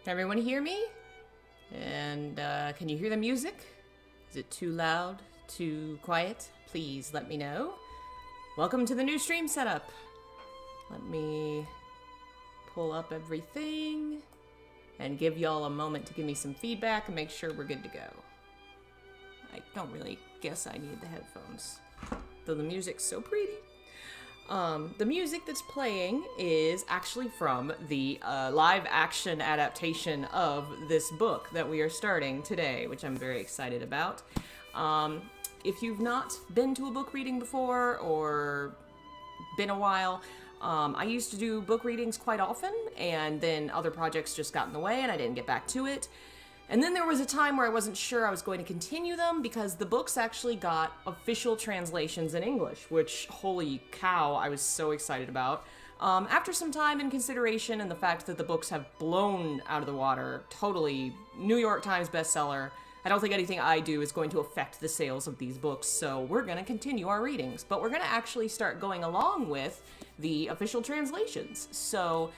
Everyone hear me? And can you hear the music? Is it too loud? Too quiet? Please let me know. Welcome to the new stream setup. Let me pull up everything and give y'all a moment to give me some feedback and make sure we're good to go. I don't really guess I need the headphones, though the music's so pretty. The music that's playing is actually from the live action adaptation of this book that we are starting today, which I'm very excited about. If you've not been to a book reading before or been a while, I used to do book readings quite often, and then other projects just got in the way and I didn't get back to it. And then there was a time where I wasn't sure I was going to continue them because the books actually got official translations in English, which, holy cow, I was so excited about. After some time and consideration and the fact that the books have blown out of the water, totally New York Times bestseller, I don't think anything I do is going to affect the sales of these books, so we're going to continue our readings. But we're going to actually start going along with the official translations. So,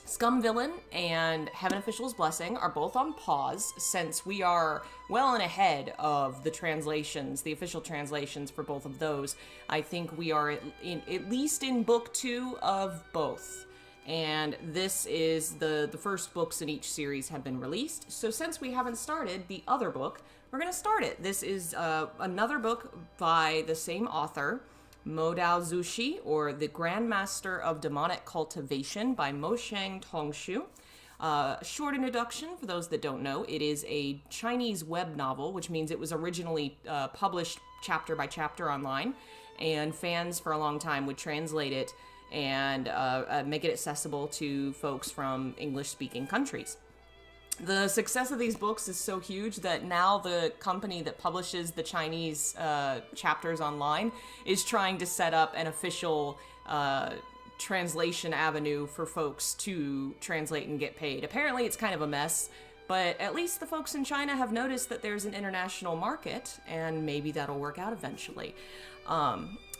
Scum Villain and Heaven Official's Blessing are both on pause since we are well and ahead of the translations, the official translations for both of those. I think we are at least in book 2 of both. And this is the first books in each series have been released. So since we haven't started the other book, we're going to start it. This is another book by the same author, Mo Dao Zushi, or The Grandmaster of Demonic Cultivation by Mo Shang Tongshu. Short introduction, for those that don't know, it is a Chinese web novel, which means it was originally published chapter by chapter online, and fans for a long time would translate it and make it accessible to folks from English-speaking countries. The success of these books is so huge that now the company that publishes the Chinese chapters online is trying to set up an official translation avenue for folks to translate and get paid. Apparently it's kind of a mess, but at least the folks in China have noticed that there's an international market, and maybe that'll work out eventually.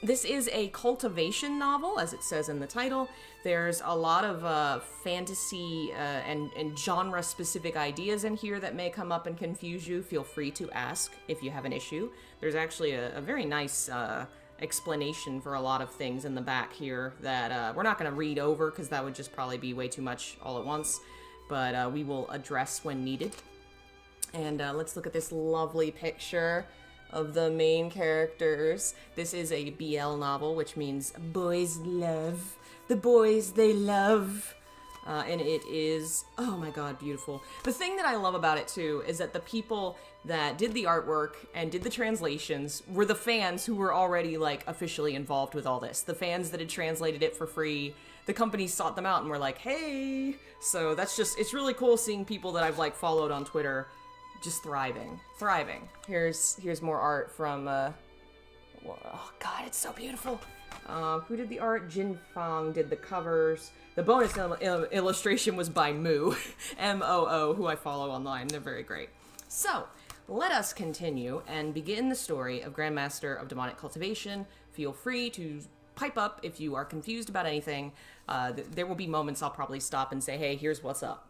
This is a cultivation novel, as it says in the title. There's a lot of fantasy and genre-specific ideas in here that may come up and confuse you. Feel free to ask if you have an issue. There's actually a very nice explanation for a lot of things in the back here that we're not going to read over because that would just probably be way too much all at once, but we will address when needed. And let's look at this lovely picture of the main characters. This is a BL novel, which means boys love. The boys they love. And it is, oh my god, beautiful. The thing that I love about it too is that the people that did the artwork and did the translations were the fans who were already like officially involved with all this. The fans that had translated it for free. The companies sought them out and were like, hey. So that's just, it's really cool seeing people that I've like followed on Twitter just thriving. Here's more art from, oh god, it's so beautiful. Who did the art? Jin Fang did the covers. The bonus illustration was by Moo, M-O-O, who I follow online. They're very great. So, let us continue and begin the story of Grandmaster of Demonic Cultivation. Feel free to pipe up if you are confused about anything. There will be moments I'll probably stop and say, hey, here's what's up.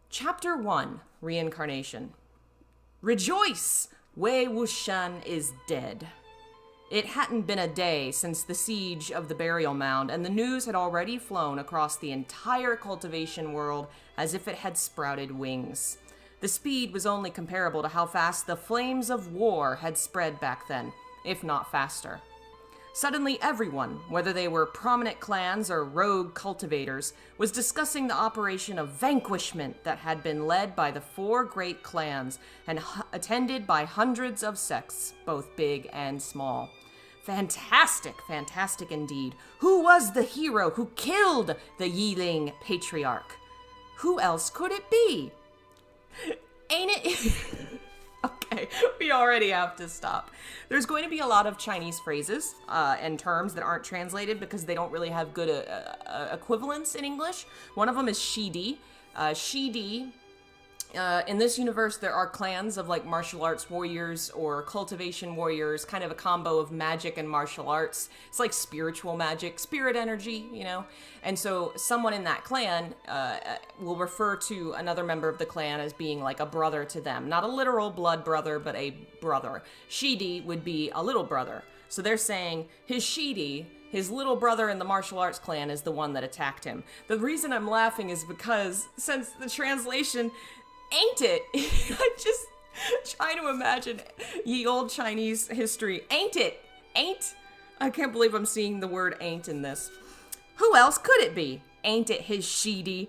Chapter 1, Reincarnation. Rejoice! Wei Wuxian is dead. It hadn't been a day since the siege of the burial mound, and the news had already flown across the entire cultivation world as if it had sprouted wings. The speed was only comparable to how fast the flames of war had spread back then, if not faster. Suddenly everyone, whether they were prominent clans or rogue cultivators, was discussing the operation of vanquishment that had been led by the 4 great clans and attended by hundreds of sects, both big and small. Fantastic, fantastic indeed. Who was the hero who killed the Yiling patriarch? Who else could it be? Ain't it? Okay, we already have to stop. There's going to be a lot of Chinese phrases and terms that aren't translated because they don't really have good equivalents in English. One of them is shidi. Shidi In this universe, there are clans of like martial arts warriors or cultivation warriors, kind of a combo of magic and martial arts. It's like spiritual magic, spirit energy, you know? And so someone in that clan will refer to another member of the clan as being like a brother to them. Not a literal blood brother, but a brother. Shidi would be a little brother. So they're saying his Shidi, his little brother in the martial arts clan, is the one that attacked him. The reason I'm laughing is because since the translation... Ain't it? I just try to imagine ye old Chinese history. Ain't it? Ain't? I can't believe I'm seeing the word ain't in this. Who else could it be? Ain't it his Shidi?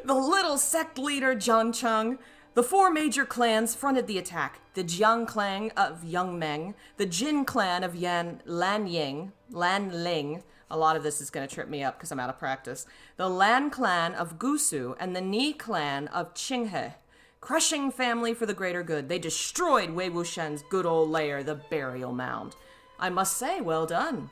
The little sect leader Jiang Cheng. The 4 major clans fronted the attack. The Jiang clan of Yang Meng, the Jin clan of Lan Ling. A lot of this is going to trip me up because I'm out of practice. The Lan clan of Gusu and the Ni clan of Qinghe. Crushing family for the greater good. They destroyed Wei Wuxian's good old lair, the burial mound. I must say, well done.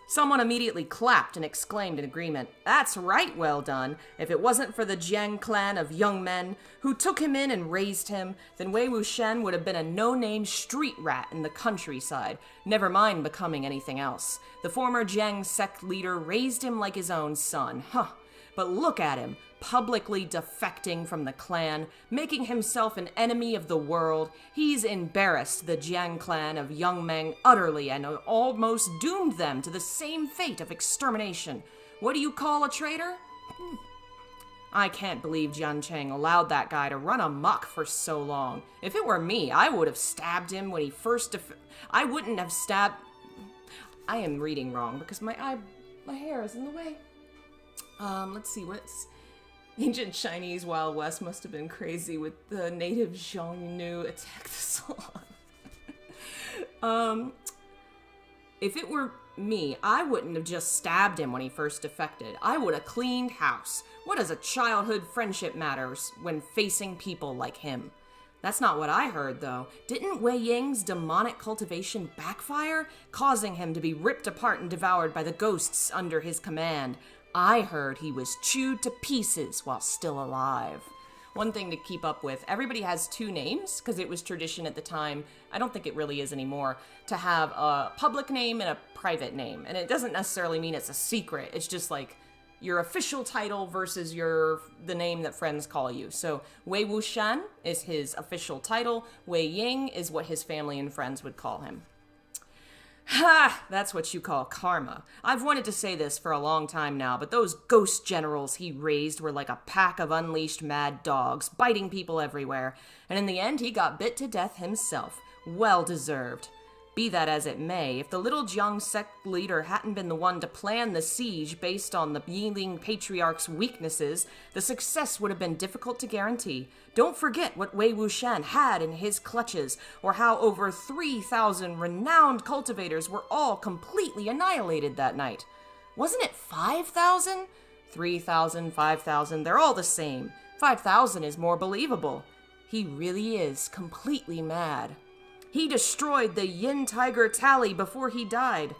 Someone immediately clapped and exclaimed in agreement, "That's right, well done. If it wasn't for the Jiang clan of young men who took him in and raised him, then Wei Wuxian would have been a no-name street rat in the countryside, never mind becoming anything else. The former Jiang sect leader raised him like his own son. Huh. But look at him, publicly defecting from the clan, making himself an enemy of the world. He's embarrassed the Jiang clan of Young Meng utterly and almost doomed them to the same fate of extermination. What do you call a traitor?" I can't believe Jiang Cheng allowed that guy to run amok for so long. If it were me, I would have stabbed him when he first I wouldn't have stabbed... I am reading wrong because my hair is in the way. Let's see, what's... Ancient Chinese Wild West must have been crazy with the native Xiongnu attack the salon. If it were me, I wouldn't have just stabbed him when he first defected. I would have cleaned house. What does a childhood friendship matters when facing people like him? That's not what I heard, though. Didn't Wei Ying's demonic cultivation backfire, causing him to be ripped apart and devoured by the ghosts under his command? I heard he was chewed to pieces while still alive. One thing to keep up with, everybody has 2 names, because it was tradition at the time, I don't think it really is anymore, to have a public name and a private name. And it doesn't necessarily mean it's a secret, it's just like your official title versus the name that friends call you. So Wei Wuxian is his official title, Wei Ying is what his family and friends would call him. Ha! That's what you call karma. I've wanted to say this for a long time now, but those ghost generals he raised were like a pack of unleashed mad dogs, biting people everywhere. And in the end, he got bit to death himself. Well deserved. Be that as it may, if the little Jiang sect leader hadn't been the one to plan the siege based on the Yiling patriarch's weaknesses, the success would have been difficult to guarantee. Don't forget what Wei Wuxian had in his clutches, or how over 3,000 renowned cultivators were all completely annihilated that night. Wasn't it 5,000? 3,000, 5,000, they're all the same. 5,000 is more believable. He really is completely mad. He destroyed the Yin Tiger Tally before he died.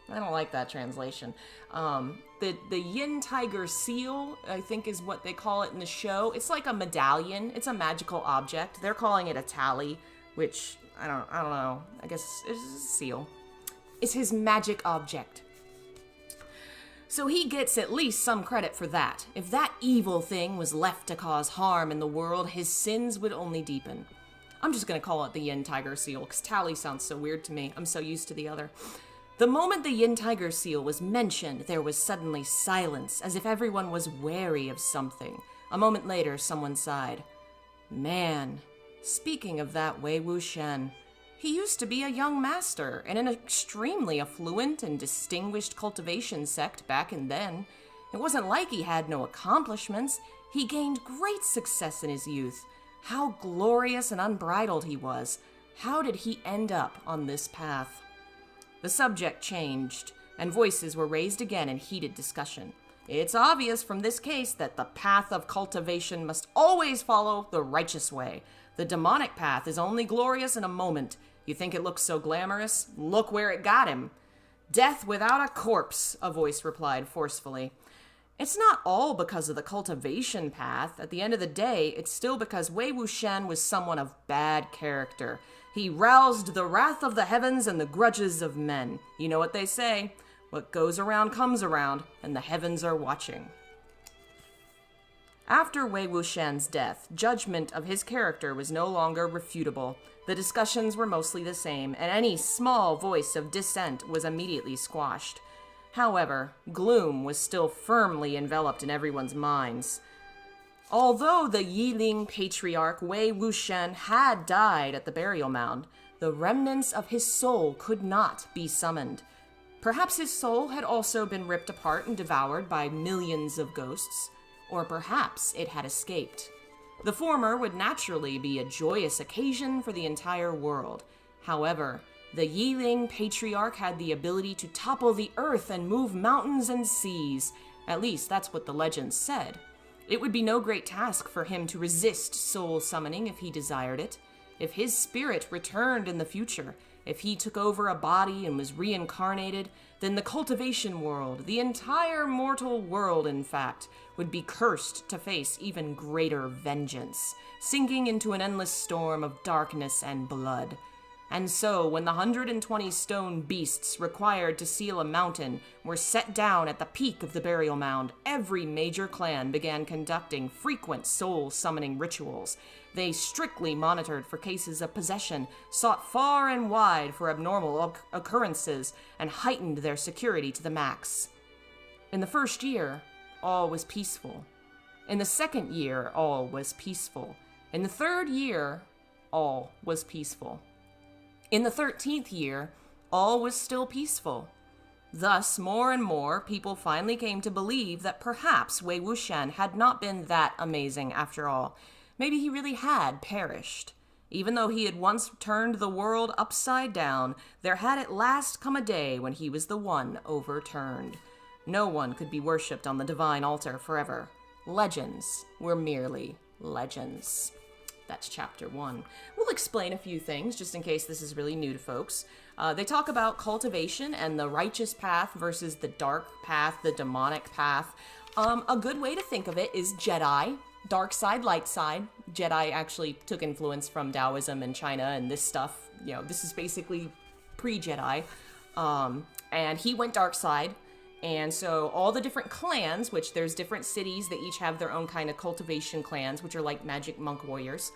I don't like that translation. The Yin Tiger Seal, I think is what they call it in the show. It's like a medallion. It's a magical object. They're calling it a tally, which, I don't know. I guess it's a seal. It's his magic object. So he gets at least some credit for that. If that evil thing was left to cause harm in the world, his sins would only deepen. I'm just going to call it the Yin Tiger Seal, because tally sounds so weird to me. I'm so used to the other. The moment the Yin Tiger Seal was mentioned, there was suddenly silence, as if everyone was wary of something. A moment later, someone sighed. Man, speaking of that Wei Wuxian, he used to be a young master in an extremely affluent and distinguished cultivation sect back in then. It wasn't like he had no accomplishments. He gained great success in his youth. How glorious and unbridled he was. How did he end up on this path? The subject changed, and voices were raised again in heated discussion. It's obvious from this case that the path of cultivation must always follow the righteous way. The demonic path is only glorious in a moment. You think it looks so glamorous? Look where it got him. Death without a corpse, a voice replied forcefully. It's not all because of the cultivation path. At the end of the day, it's still because Wei Wuxian was someone of bad character. He roused the wrath of the heavens and the grudges of men. You know what they say, what goes around comes around, and the heavens are watching. After Wei Wuxian's death, judgment of his character was no longer refutable. The discussions were mostly the same, and any small voice of dissent was immediately squashed. However, gloom was still firmly enveloped in everyone's minds. Although the Yiling patriarch Wei Wuxian had died at the burial mound, the remnants of his soul could not be summoned. Perhaps his soul had also been ripped apart and devoured by millions of ghosts, or perhaps it had escaped. The former would naturally be a joyous occasion for the entire world. However, the Yiling patriarch had the ability to topple the earth and move mountains and seas. At least that's what the legends said. It would be no great task for him to resist soul summoning if he desired it. If his spirit returned in the future, if he took over a body and was reincarnated, then the cultivation world, the entire mortal world in fact, would be cursed to face even greater vengeance, sinking into an endless storm of darkness and blood. And so, when the 120 stone beasts required to seal a mountain were set down at the peak of the burial mound, every major clan began conducting frequent soul-summoning rituals. They strictly monitored for cases of possession, sought far and wide for abnormal occurrences, and heightened their security to the max. In the first year, all was peaceful. In the second year, all was peaceful. In the third year, all was peaceful. In the 13th year, all was still peaceful. Thus, more and more people finally came to believe that perhaps Wei Wuxian had not been that amazing after all. Maybe he really had perished. Even though he had once turned the world upside down, there had at last come a day when he was the one overturned. No one could be worshipped on the divine altar forever. Legends were merely legends. That's chapter 1. We'll explain a few things, just in case this is really new to folks. They talk about cultivation and the righteous path versus the dark path, the demonic path. A good way to think of it is Jedi. Dark side, light side. Jedi actually took influence from Taoism and China and this stuff. You know, this is basically pre-Jedi. And he went dark side. And so all the different clans, which there's different cities that each have their own kind of cultivation clans, which are like magic monk warriors,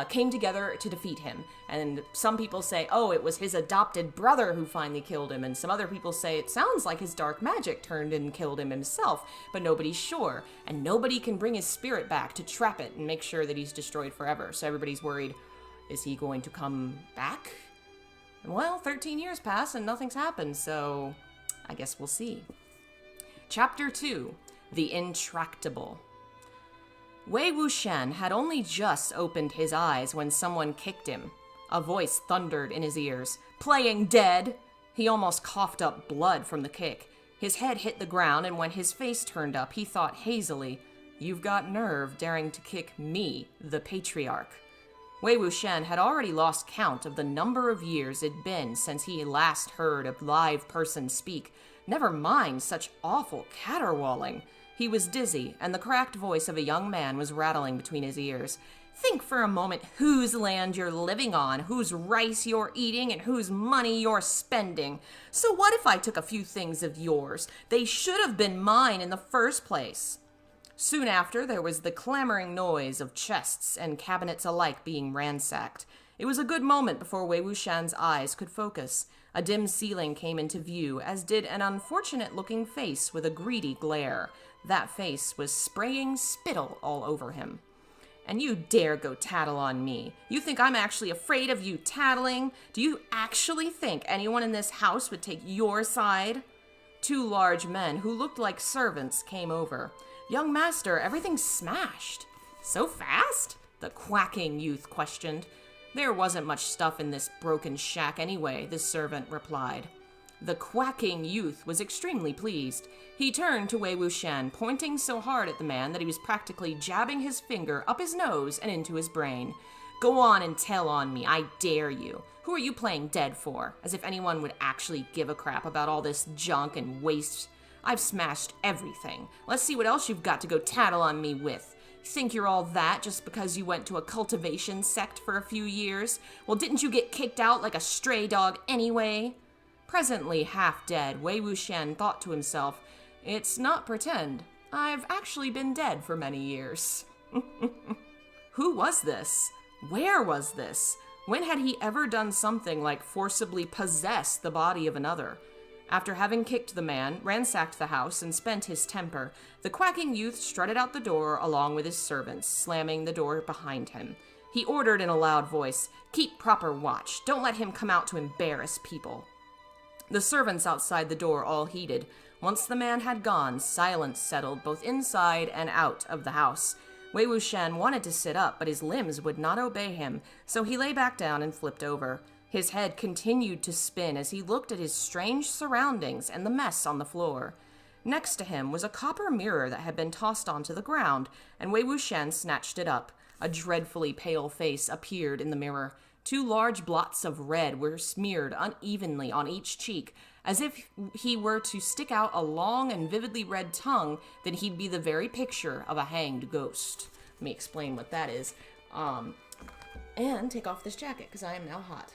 came together to defeat him. And some people say, oh, it was his adopted brother who finally killed him. And some other people say it sounds like his dark magic turned and killed him himself. But nobody's sure. And nobody can bring his spirit back to trap it and make sure that he's destroyed forever. So everybody's worried, is he going to come back? Well, 13 years pass and nothing's happened, so I guess we'll see. Chapter 2, The Intractable. Wei Wuxian had only just opened his eyes when someone kicked him. A voice thundered in his ears, "Playing dead!" He almost coughed up blood from the kick. His head hit the ground, and when his face turned up, he thought hazily, "You've got nerve daring to kick me, the patriarch." Wei Wuxian had already lost count of the number of years it'd been since he last heard a live person speak. Never mind such awful caterwauling. He was dizzy, and the cracked voice of a young man was rattling between his ears. Think for a moment whose land you're living on, whose rice you're eating, and whose money you're spending. So what if I took a few things of yours? They should have been mine in the first place. Soon after, there was the clamoring noise of chests and cabinets alike being ransacked. It was a good moment before Wei Wuxian's eyes could focus. A dim ceiling came into view, as did an unfortunate-looking face with a greedy glare. That face was spraying spittle all over him. "And you dare go tattle on me? You think I'm actually afraid of you tattling? Do you actually think anyone in this house would take your side?" Two large men who looked like servants came over. "Young master, everything's smashed." "So fast?" the quacking youth questioned. "There wasn't much stuff in this broken shack anyway," the servant replied. The quacking youth was extremely pleased. He turned to Wei Wuxian, pointing so hard at the man that he was practically jabbing his finger up his nose and into his brain. "Go on and tell on me, I dare you. Who are you playing dead for?" As if anyone would actually give a crap about all this junk and waste I've smashed everything. Let's see what else you've got to go tattle on me with. You think you're all that just because you went to a cultivation sect for a few years? Well, didn't you get kicked out like a stray dog anyway? Presently half dead, Wei Wuxian thought to himself, it's not pretend. I've actually been dead for many years. Who was this? Where was this? When had he ever done something like forcibly possess the body of another? After having kicked the man, ransacked the house, and spent his temper, the quacking youth strutted out the door along with his servants, slamming the door behind him. He ordered in a loud voice, "Keep proper watch. Don't let him come out to embarrass people." The servants outside the door all heeded. Once the man had gone, silence settled both inside and out of the house. Wei Wuxian wanted to sit up, but his limbs would not obey him, so he lay back down and flipped over. His head continued to spin as he looked at his strange surroundings and the mess on the floor. Next to him was a copper mirror that had been tossed onto the ground, and Wei Wuxian snatched it up. A dreadfully pale face appeared in the mirror. 2 large blots of red were smeared unevenly on each cheek. As if he were to stick out a long and vividly red tongue, then he'd be the very picture of a hanged ghost. Let me explain what that is. And take off this jacket, because I am now hot.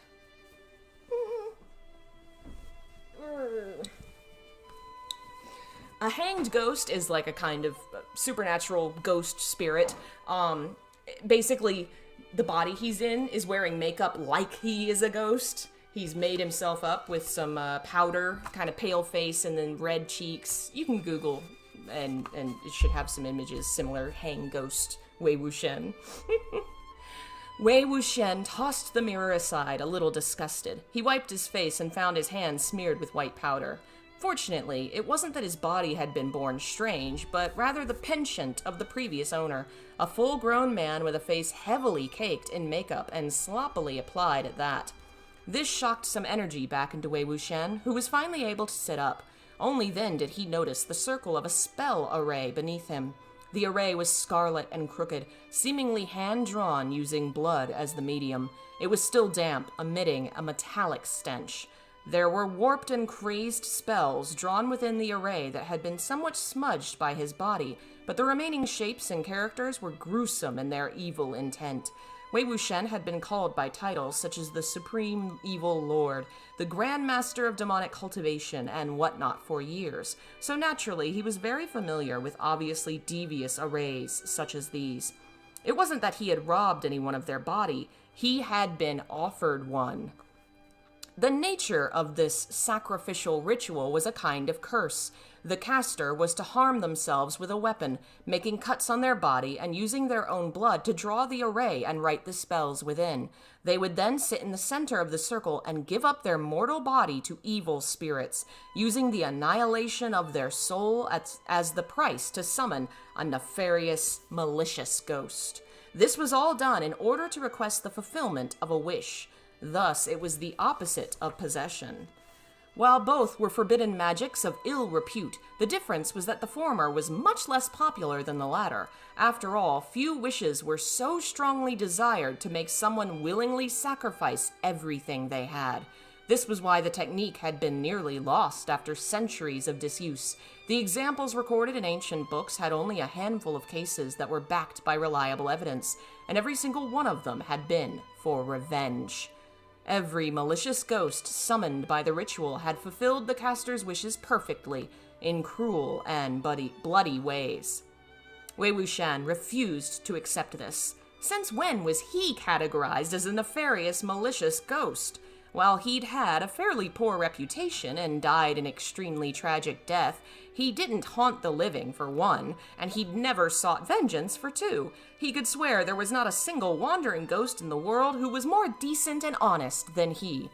A hanged ghost is like a kind of supernatural ghost spirit. Basically, the body he's in is wearing makeup like he is a ghost. He's made himself up with some powder, kind of pale face, and then red cheeks. You can Google, and it should have some images similar. Hang ghost Wei Wuxian. Wei Wuxian tossed the mirror aside, a little disgusted. He wiped his face and found his hands smeared with white powder. Fortunately, it wasn't that his body had been born strange, but rather the penchant of the previous owner, a full-grown man with a face heavily caked in makeup and sloppily applied at that. This shocked some energy back into Wei Wuxian, who was finally able to sit up. Only then did he notice the circle of a spell array beneath him. The array was scarlet and crooked, seemingly hand-drawn using blood as the medium. It was still damp, emitting a metallic stench. There were warped and crazed spells drawn within the array that had been somewhat smudged by his body, but the remaining shapes and characters were gruesome in their evil intent. Wei Wuxian had been called by titles such as the Supreme Evil Lord, the Grandmaster of Demonic Cultivation, and whatnot for years, so naturally he was very familiar with obviously devious arrays such as these. It wasn't that he had robbed anyone of their body, he had been offered one. The nature of this sacrificial ritual was a kind of curse. The caster was to harm themselves with a weapon, making cuts on their body and using their own blood to draw the array and write the spells within. They would then sit in the center of the circle and give up their mortal body to evil spirits, using the annihilation of their soul as the price to summon a nefarious, malicious ghost. This was all done in order to request the fulfillment of a wish. Thus, it was the opposite of possession. While both were forbidden magics of ill repute, the difference was that the former was much less popular than the latter. After all, few wishes were so strongly desired to make someone willingly sacrifice everything they had. This was why the technique had been nearly lost after centuries of disuse. The examples recorded in ancient books had only a handful of cases that were backed by reliable evidence, and every single one of them had been for revenge. Every malicious ghost summoned by the ritual had fulfilled the caster's wishes perfectly, in cruel and bloody ways. Wei Wuxian refused to accept this. Since when was he categorized as a nefarious, malicious ghost? While he'd had a fairly poor reputation and died an extremely tragic death, he didn't haunt the living, for one, and he'd never sought vengeance, for two. He could swear there was not a single wandering ghost in the world who was more decent and honest than he.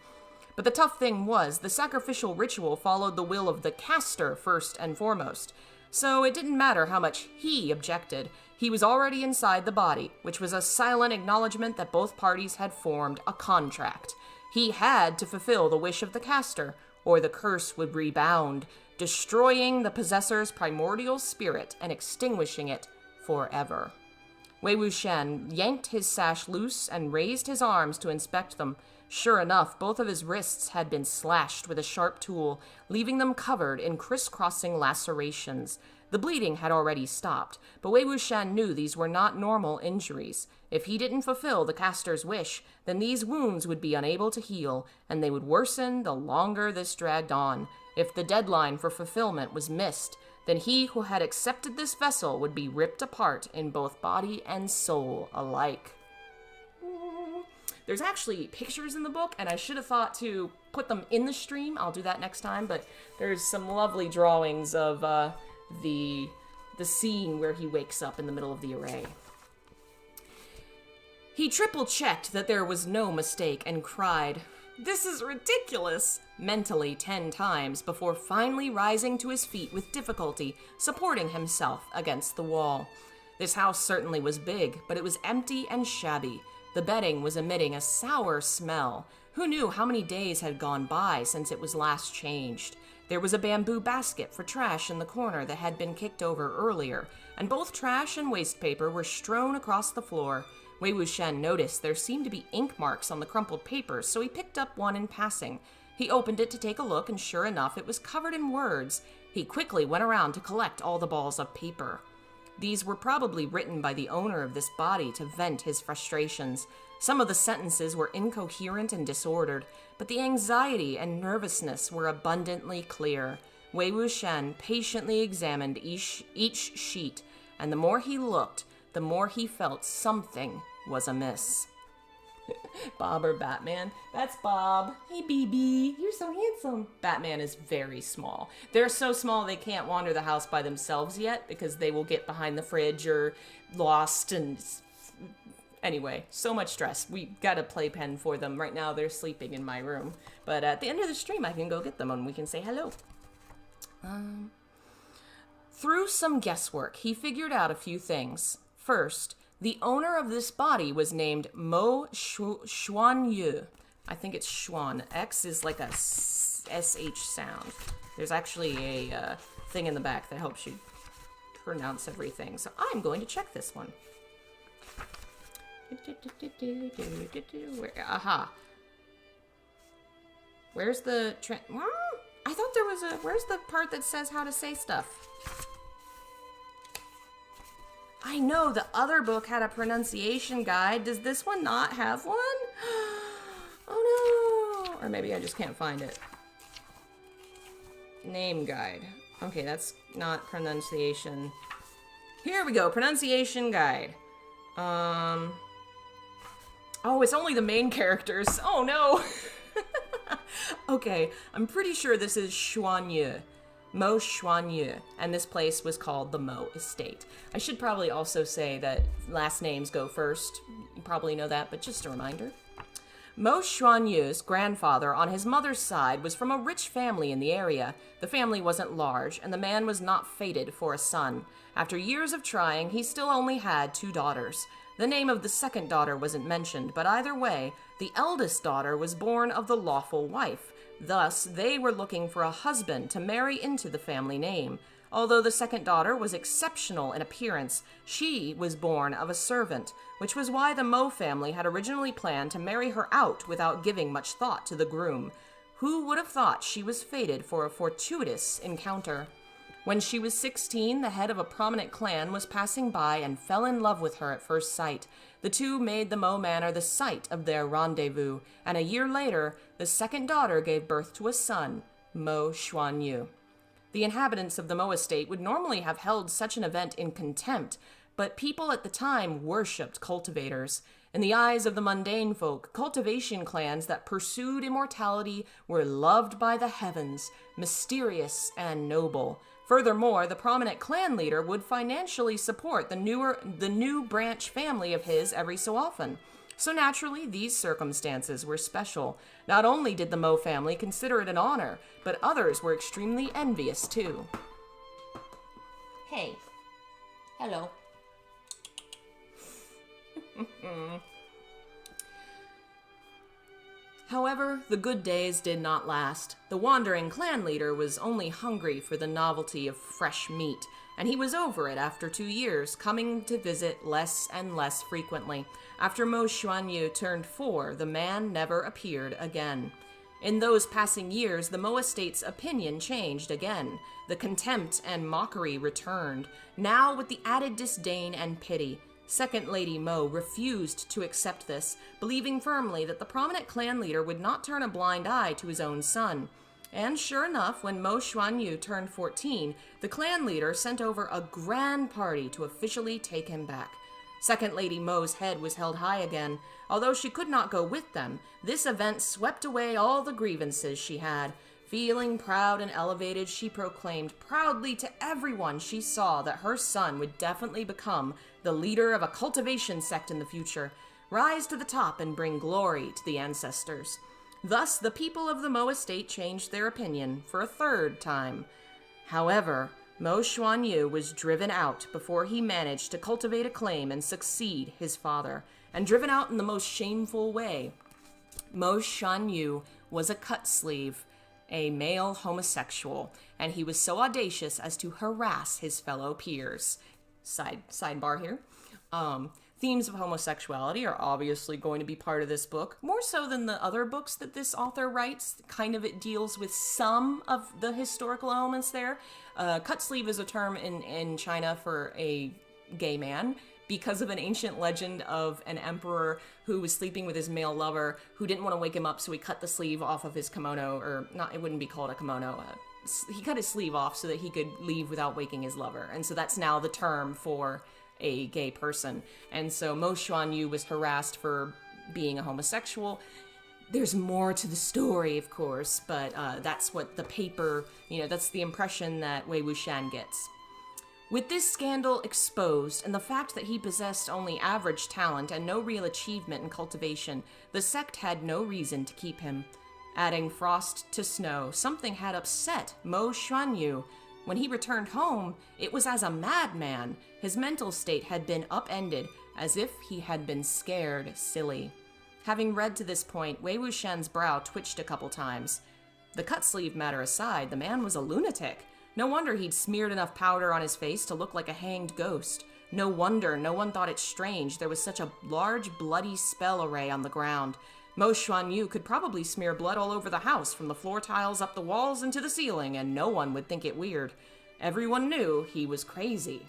But the tough thing was, the sacrificial ritual followed the will of the caster first and foremost. So it didn't matter how much he objected. He was already inside the body, which was a silent acknowledgement that both parties had formed a contract. He had to fulfill the wish of the caster, or the curse would rebound, destroying the possessor's primordial spirit and extinguishing it forever. Wei Wuxian yanked his sash loose and raised his arms to inspect them. Sure enough, both of his wrists had been slashed with a sharp tool, leaving them covered in crisscrossing lacerations. The bleeding had already stopped, but Wei Wuxian knew these were not normal injuries. If he didn't fulfill the caster's wish, then these wounds would be unable to heal, and they would worsen the longer this dragged on. If the deadline for fulfillment was missed, then he who had accepted this vessel would be ripped apart in both body and soul alike. There's actually pictures in the book, and I should have thought to put them in the stream. I'll do that next time, but there's some lovely drawings of the scene where he wakes up in the middle of the array. He triple-checked that there was no mistake and cried, "This is ridiculous!" mentally 10 times before finally rising to his feet with difficulty, supporting himself against the wall. This house certainly was big, but it was empty and shabby. The bedding was emitting a sour smell. Who knew how many days had gone by since it was last changed? There was a bamboo basket for trash in the corner that had been kicked over earlier, and both trash and waste paper were strewn across the floor. Wei Wuxian noticed there seemed to be ink marks on the crumpled paper, so he picked up one in passing. He opened it to take a look, and sure enough, it was covered in words. He quickly went around to collect all the balls of paper. These were probably written by the owner of this body to vent his frustrations. Some of the sentences were incoherent and disordered, but the anxiety and nervousness were abundantly clear. Wei Wuxian patiently examined each sheet, and the more he looked, the more he felt something was amiss. Bob or Batman? That's Bob. Hey, BB. You're so handsome. Batman is very small. They're so small they can't wander the house by themselves yet because they will get behind the fridge or lost and... Anyway, so much stress. We got a playpen for them. Right now they're sleeping in my room. But at the end of the stream I can go get them and we can say hello. Through some guesswork, he figured out a few things. First, the owner of this body was named Mo Xuanyu. I think it's Xuan. X is like a SH sound. There's actually a thing in the back that helps you pronounce everything. So I'm going to check this one. Aha. Where's the... I thought there was a... Where's the part that says how to say stuff? I know, the other book had a pronunciation guide. Does this one not have one? Oh no! Or maybe I just can't find it. Name guide. Okay, that's not pronunciation. Here we go, pronunciation guide. Oh, it's only the main characters. Oh no! Okay, I'm pretty sure this is Xuanyu. Mo Xuanyu, and this place was called the Mo Estate. I should probably also say that last names go first. You probably know that, but just a reminder. Mo Xuanyu's grandfather on his mother's side was from a rich family in the area. The family wasn't large, and the man was not fated for a son. After years of trying, he still only had 2 daughters. The name of the second daughter wasn't mentioned, but either way, the eldest daughter was born of the lawful wife. Thus, they were looking for a husband to marry into the family name. Although the second daughter was exceptional in appearance, she was born of a servant, which was why the Mo family had originally planned to marry her out without giving much thought to the groom. Who would have thought she was fated for a fortuitous encounter? When she was 16, the head of a prominent clan was passing by and fell in love with her at first sight. The two made the Mo Manor the site of their rendezvous, and a year later, the second daughter gave birth to a son, Mo Xuanyu. The inhabitants of the Mo estate would normally have held such an event in contempt, but people at the time worshipped cultivators. In the eyes of the mundane folk, cultivation clans that pursued immortality were loved by the heavens, mysterious and noble. Furthermore, the prominent clan leader would financially support the new branch family of his every so often. So naturally, these circumstances were special. Not only did the Mo family consider it an honor, but others were extremely envious too. Hey. Hello. However, the good days did not last. The wandering clan leader was only hungry for the novelty of fresh meat, and he was over it after 2 years, coming to visit less and less frequently. After Mo Xuanyu turned 4, the man never appeared again. In those passing years, the Mo estate's opinion changed again. The contempt and mockery returned, now with the added disdain and pity. Second Lady Mo refused to accept this, believing firmly that the prominent clan leader would not turn a blind eye to his own son. And sure enough, when Mo Xuanyu turned 14, the clan leader sent over a grand party to officially take him back. Second Lady Mo's head was held high again. Although she could not go with them, this event swept away all the grievances she had. Feeling proud and elevated, she proclaimed proudly to everyone she saw that her son would definitely become the leader of a cultivation sect in the future, rise to the top and bring glory to the ancestors. Thus, the people of the Mo estate changed their opinion for a 3rd time. However, Mo Xuanyu was driven out before he managed to cultivate a claim and succeed his father, and driven out in the most shameful way. Mo Xuanyu was a cut sleeve, a male homosexual, and he was so audacious as to harass his fellow peers. Sidebar here. Themes of homosexuality are obviously going to be part of this book, more so than the other books that this author writes. Kind of it deals with some of the historical elements there. Cut sleeve is a term in China for a gay man, because of an ancient legend of an emperor who was sleeping with his male lover who didn't want to wake him up, so he cut the sleeve off of his kimono, or not, it wouldn't be called a kimono. He cut his sleeve off so that he could leave without waking his lover, and so that's now the term for a gay person. And so Mo Xuanyu was harassed for being a homosexual. There's more to the story, of course, but that's what the paper, that's the impression that Wei Wuxian gets. With this scandal exposed, and the fact that he possessed only average talent and no real achievement in cultivation, the sect had no reason to keep him. Adding frost to snow, something had upset Mo Xuanyu. When he returned home, it was as a madman. His mental state had been upended, as if he had been scared silly. Having read to this point, Wei Wuxian's brow twitched a couple times. The cut sleeve matter aside, the man was a lunatic. No wonder he'd smeared enough powder on his face to look like a hanged ghost. No wonder no one thought it strange there was such a large bloody spell array on the ground. Mo Xuanyu could probably smear blood all over the house, from the floor tiles up the walls and to the ceiling, and no one would think it weird. Everyone knew he was crazy.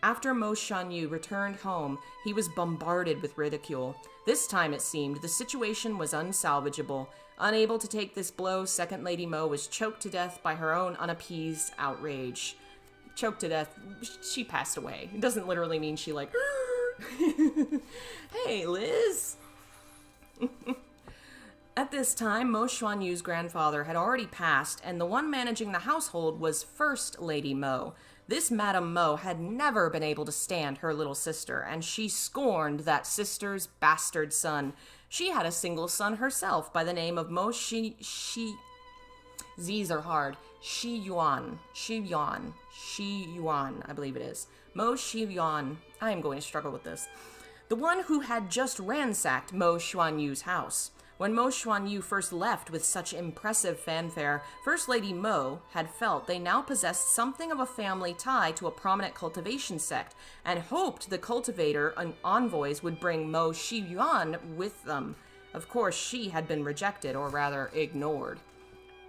After Mo Xuanyu returned home, he was bombarded with ridicule. This time, it seemed, the situation was unsalvageable. Unable to take this blow, Second Lady Mo was choked to death by her own unappeased outrage. Choked to death, she passed away. It doesn't literally mean she Hey, Liz! At this time, Mo Xuanyu's grandfather had already passed, and the one managing the household was First Lady Mo. This Madame Mo had never been able to stand her little sister, and she scorned that sister's bastard son. She had a single son herself by the name of Mo Z's are hard. Shi Yuan, I believe it is. Mo Shi Yuan. I am going to struggle with this. The one who had just ransacked Mo Xuanyu's house. When Mo Xuanyu first left with such impressive fanfare, First Lady Mo had felt they now possessed something of a family tie to a prominent cultivation sect, and hoped the cultivator and envoys would bring Mo Shi Yuan with them. Of course, she had been rejected, or rather, ignored.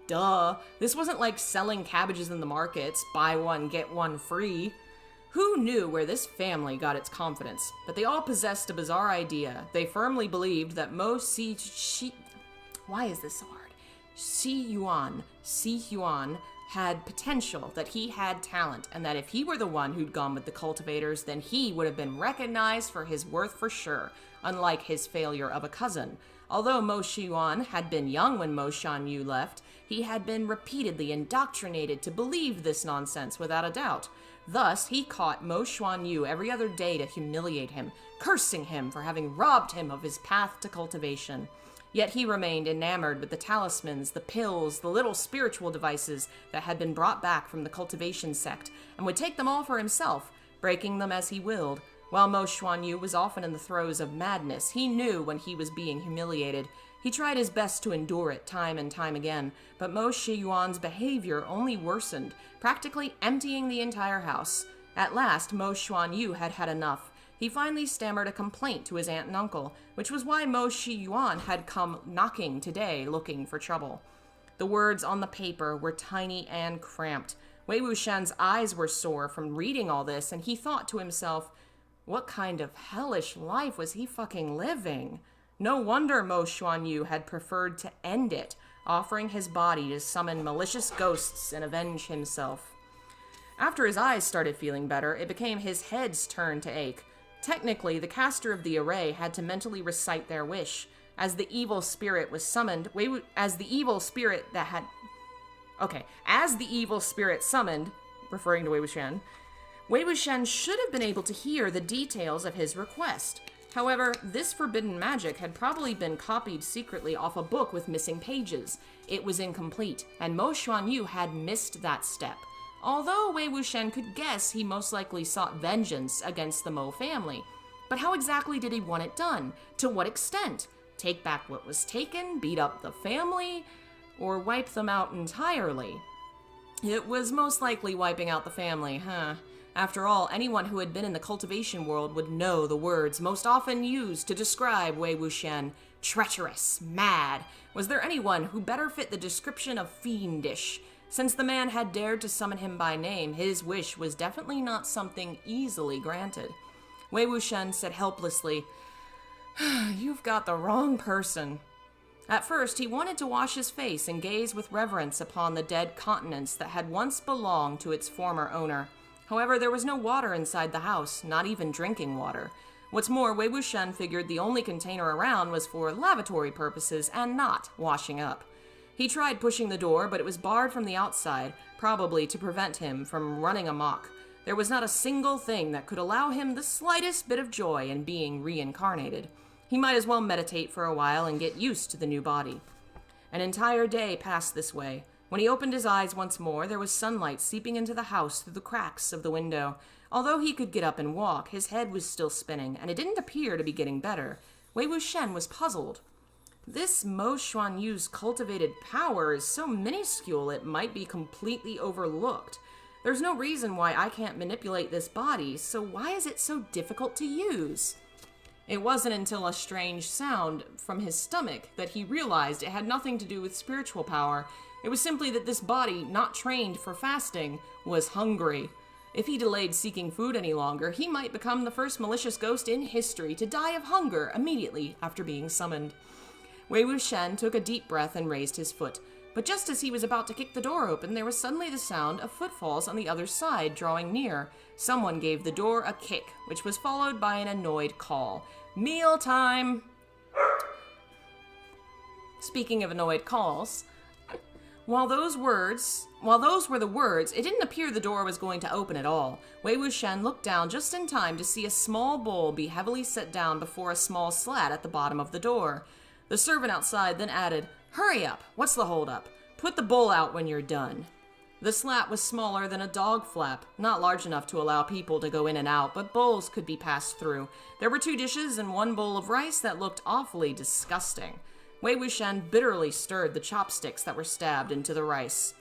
Duh, this wasn't like selling cabbages in the markets, buy one, get one free. Who knew where this family got its confidence? But they all possessed a bizarre idea. They firmly believed that why is this so hard? Si Yuan had potential, that he had talent, and that if he were the one who'd gone with the cultivators, then he would have been recognized for his worth for sure, unlike his failure of a cousin. Although Mo Shiyuan had been young when Mo Xuanyu left, he had been repeatedly indoctrinated to believe this nonsense without a doubt. Thus, he caught Mo Xuanyu every other day to humiliate him, cursing him for having robbed him of his path to cultivation. Yet he remained enamored with the talismans, the pills, the little spiritual devices that had been brought back from the cultivation sect, and would take them all for himself, breaking them as he willed. While Mo Xuanyu was often in the throes of madness, he knew when he was being humiliated. He tried his best to endure it time and time again, but Mo Shiyuan's behavior only worsened, practically emptying the entire house. At last, Mo Xuanyu had had enough. He finally stammered a complaint to his aunt and uncle, which was why Mo Shiyuan had come knocking today looking for trouble. The words on the paper were tiny and cramped. Wei Wuxian's eyes were sore from reading all this, and he thought to himself, what kind of hellish life was he fucking living? No wonder Mo Xuanyu had preferred to end it, offering his body to summon malicious ghosts and avenge himself. After his eyes started feeling better, it became his head's turn to ache. Technically, the caster of the array had to mentally recite their wish. As the evil spirit was summoned, as the evil spirit summoned, referring to Wei Wuxian should have been able to hear the details of his request. However, this forbidden magic had probably been copied secretly off a book with missing pages. It was incomplete, and Mo Xuanyu had missed that step. Although Wei Wuxian could guess he most likely sought vengeance against the Mo family. But how exactly did he want it done? To what extent? Take back what was taken, beat up the family, or wipe them out entirely? It was most likely wiping out the family, huh? After all, anyone who had been in the cultivation world would know the words most often used to describe Wei Wuxian. Treacherous, mad. Was there anyone who better fit the description of fiendish? Since the man had dared to summon him by name, his wish was definitely not something easily granted. Wei Wuxian said helplessly, "You've got the wrong person." At first, he wanted to wash his face and gaze with reverence upon the dead countenance that had once belonged to its former owner. However, there was no water inside the house, not even drinking water. What's more, Wei Wuxian figured the only container around was for lavatory purposes and not washing up. He tried pushing the door, but it was barred from the outside, probably to prevent him from running amok. There was not a single thing that could allow him the slightest bit of joy in being reincarnated. He might as well meditate for a while and get used to the new body. An entire day passed this way. When he opened his eyes once more, there was sunlight seeping into the house through the cracks of the window. Although he could get up and walk, his head was still spinning, and it didn't appear to be getting better. Wei Wuxian was puzzled. This Mo Xuanyu's cultivated power is so minuscule it might be completely overlooked. There's no reason why I can't manipulate this body, so why is it so difficult to use? It wasn't until a strange sound from his stomach that he realized it had nothing to do with spiritual power. It was simply that this body, not trained for fasting, was hungry. If he delayed seeking food any longer, he might become the first malicious ghost in history to die of hunger immediately after being summoned. Wei Wuxian took a deep breath and raised his foot. But just as he was about to kick the door open, there was suddenly the sound of footfalls on the other side drawing near. Someone gave the door a kick, which was followed by an annoyed call. "Meal time!" Speaking of annoyed calls, while those were the words, it didn't appear the door was going to open at all. Wei Wuxian looked down just in time to see a small bowl be heavily set down before a small slat at the bottom of the door. The servant outside then added, "Hurry up, what's the holdup? Put the bowl out when you're done." The slat was smaller than a dog flap, not large enough to allow people to go in and out, but bowls could be passed through. There were 2 dishes and 1 bowl of rice that looked awfully disgusting. Wei Wuxian bitterly stirred the chopsticks that were stabbed into the rice.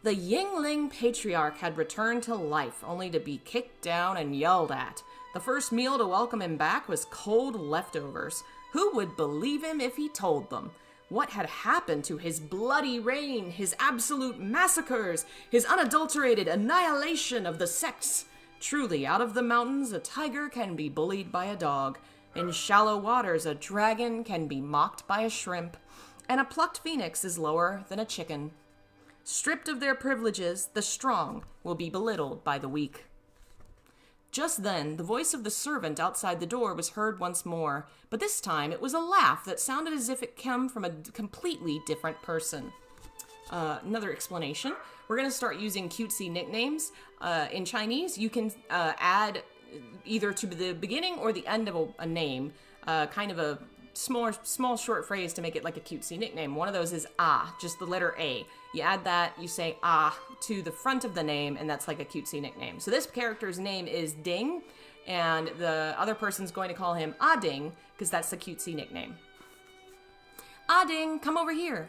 The Yingling patriarch had returned to life, only to be kicked down and yelled at. The first meal to welcome him back was cold leftovers. Who would believe him if he told them? What had happened to his bloody reign, his absolute massacres, his unadulterated annihilation of the sects? Truly, out of the mountains, a tiger can be bullied by a dog. In shallow waters, a dragon can be mocked by a shrimp. And a plucked phoenix is lower than a chicken. Stripped of their privileges, the strong will be belittled by the weak. Just then, the voice of the servant outside the door was heard once more, but this time it was a laugh that sounded as if it came from a completely different person. Another explanation. We're going to start using cutesy nicknames. In Chinese, you can add either to the beginning or the end of a name, kind of a small short phrase to make it like a cutesy nickname. One of those is ah, just the letter A. You add that, you say ah to the front of the name, and that's like a cutesy nickname. So this character's name is Ding, and the other person's going to call him Ah Ding, because that's the cutesy nickname. Ah Ding, come over here.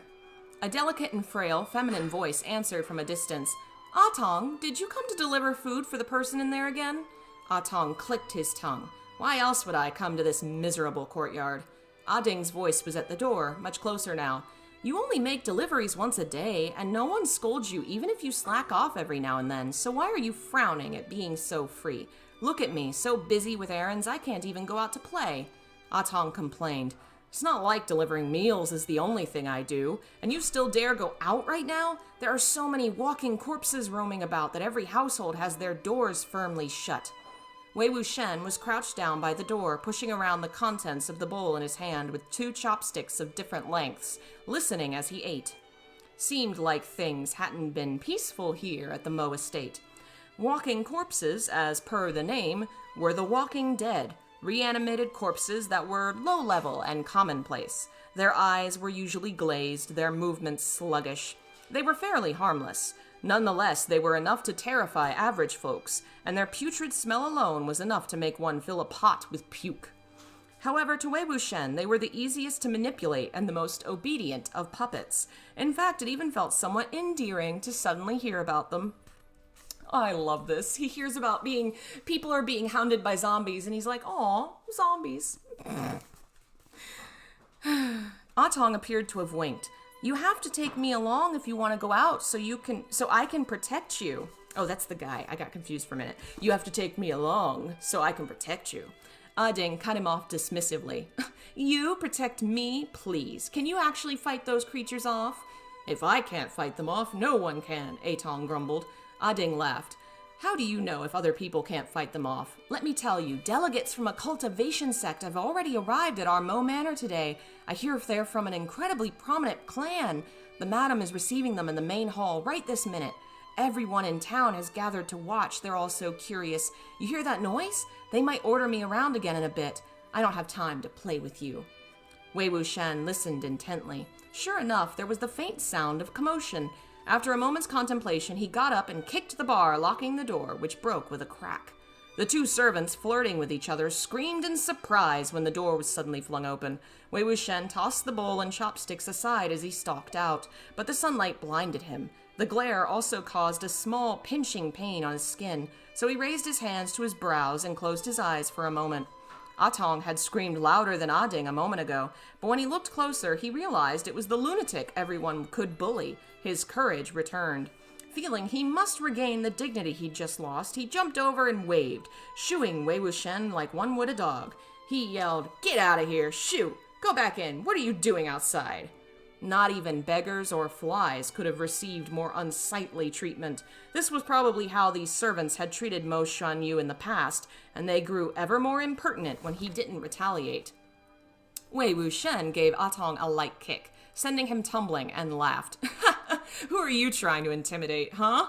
A delicate and frail, feminine voice answered from a distance. Ah Tong, did you come to deliver food for the person in there again? Ah Tong clicked his tongue. Why else would I come to this miserable courtyard? Ah Ding's voice was at the door, much closer now. You only make deliveries once a day, and no one scolds you even if you slack off every now and then, so why are you frowning at being so free? Look at me, so busy with errands I can't even go out to play. Ah Tong complained. It's not like delivering meals is the only thing I do, and you still dare go out right now? There are so many walking corpses roaming about that every household has their doors firmly shut. Wei Wuxian was crouched down by the door, pushing around the contents of the bowl in his hand with 2 chopsticks of different lengths, listening as he ate. Seemed like things hadn't been peaceful here at the Mo estate. Walking corpses, as per the name, were the walking dead, reanimated corpses that were low-level and commonplace. Their eyes were usually glazed, their movements sluggish. They were fairly harmless. Nonetheless, they were enough to terrify average folks, and their putrid smell alone was enough to make one fill a pot with puke. However, to Wei Wuxian, they were the easiest to manipulate and the most obedient of puppets. In fact, it even felt somewhat endearing to suddenly hear about them. I love this. He hears about people are being hounded by zombies, and he's like, aw, zombies. Ah Tong appeared to have winked. You have to take me along if you want to go out so I can protect you. Oh, that's the guy. I got confused for a minute. You have to take me along so I can protect you. Ah Ding cut him off dismissively. You protect me, please. Can you actually fight those creatures off? If I can't fight them off, no one can, Ah Tong grumbled. Ah Ding laughed. How do you know if other people can't fight them off? Let me tell you, delegates from a cultivation sect have already arrived at our Mo Manor today. I hear they're from an incredibly prominent clan. The madam is receiving them in the main hall right this minute. Everyone in town has gathered to watch. They're all so curious. You hear that noise? They might order me around again in a bit. I don't have time to play with you. Wei Wuxian listened intently. Sure enough, there was the faint sound of commotion. After a moment's contemplation, he got up and kicked the bar, locking the door, which broke with a crack. The 2 servants, flirting with each other, screamed in surprise when the door was suddenly flung open. Wei Wuxian tossed the bowl and chopsticks aside as he stalked out, but the sunlight blinded him. The glare also caused a small, pinching pain on his skin, so he raised his hands to his brows and closed his eyes for a moment. Ah Tong had screamed louder than Ah Ding a moment ago, but when he looked closer, he realized it was the lunatic everyone could bully. His courage returned. Feeling he must regain the dignity he'd just lost, he jumped over and waved, shooing Wei Wuxian like one would a dog. He yelled, "Get out of here! Shoo! Go back in! What are you doing outside?" Not even beggars or flies could have received more unsightly treatment. This was probably how these servants had treated Mo Shan-yu in the past, and they grew ever more impertinent when he didn't retaliate. Wei Wuxian gave Ah Tong a light kick, sending him tumbling, and laughed. Who are you trying to intimidate, huh?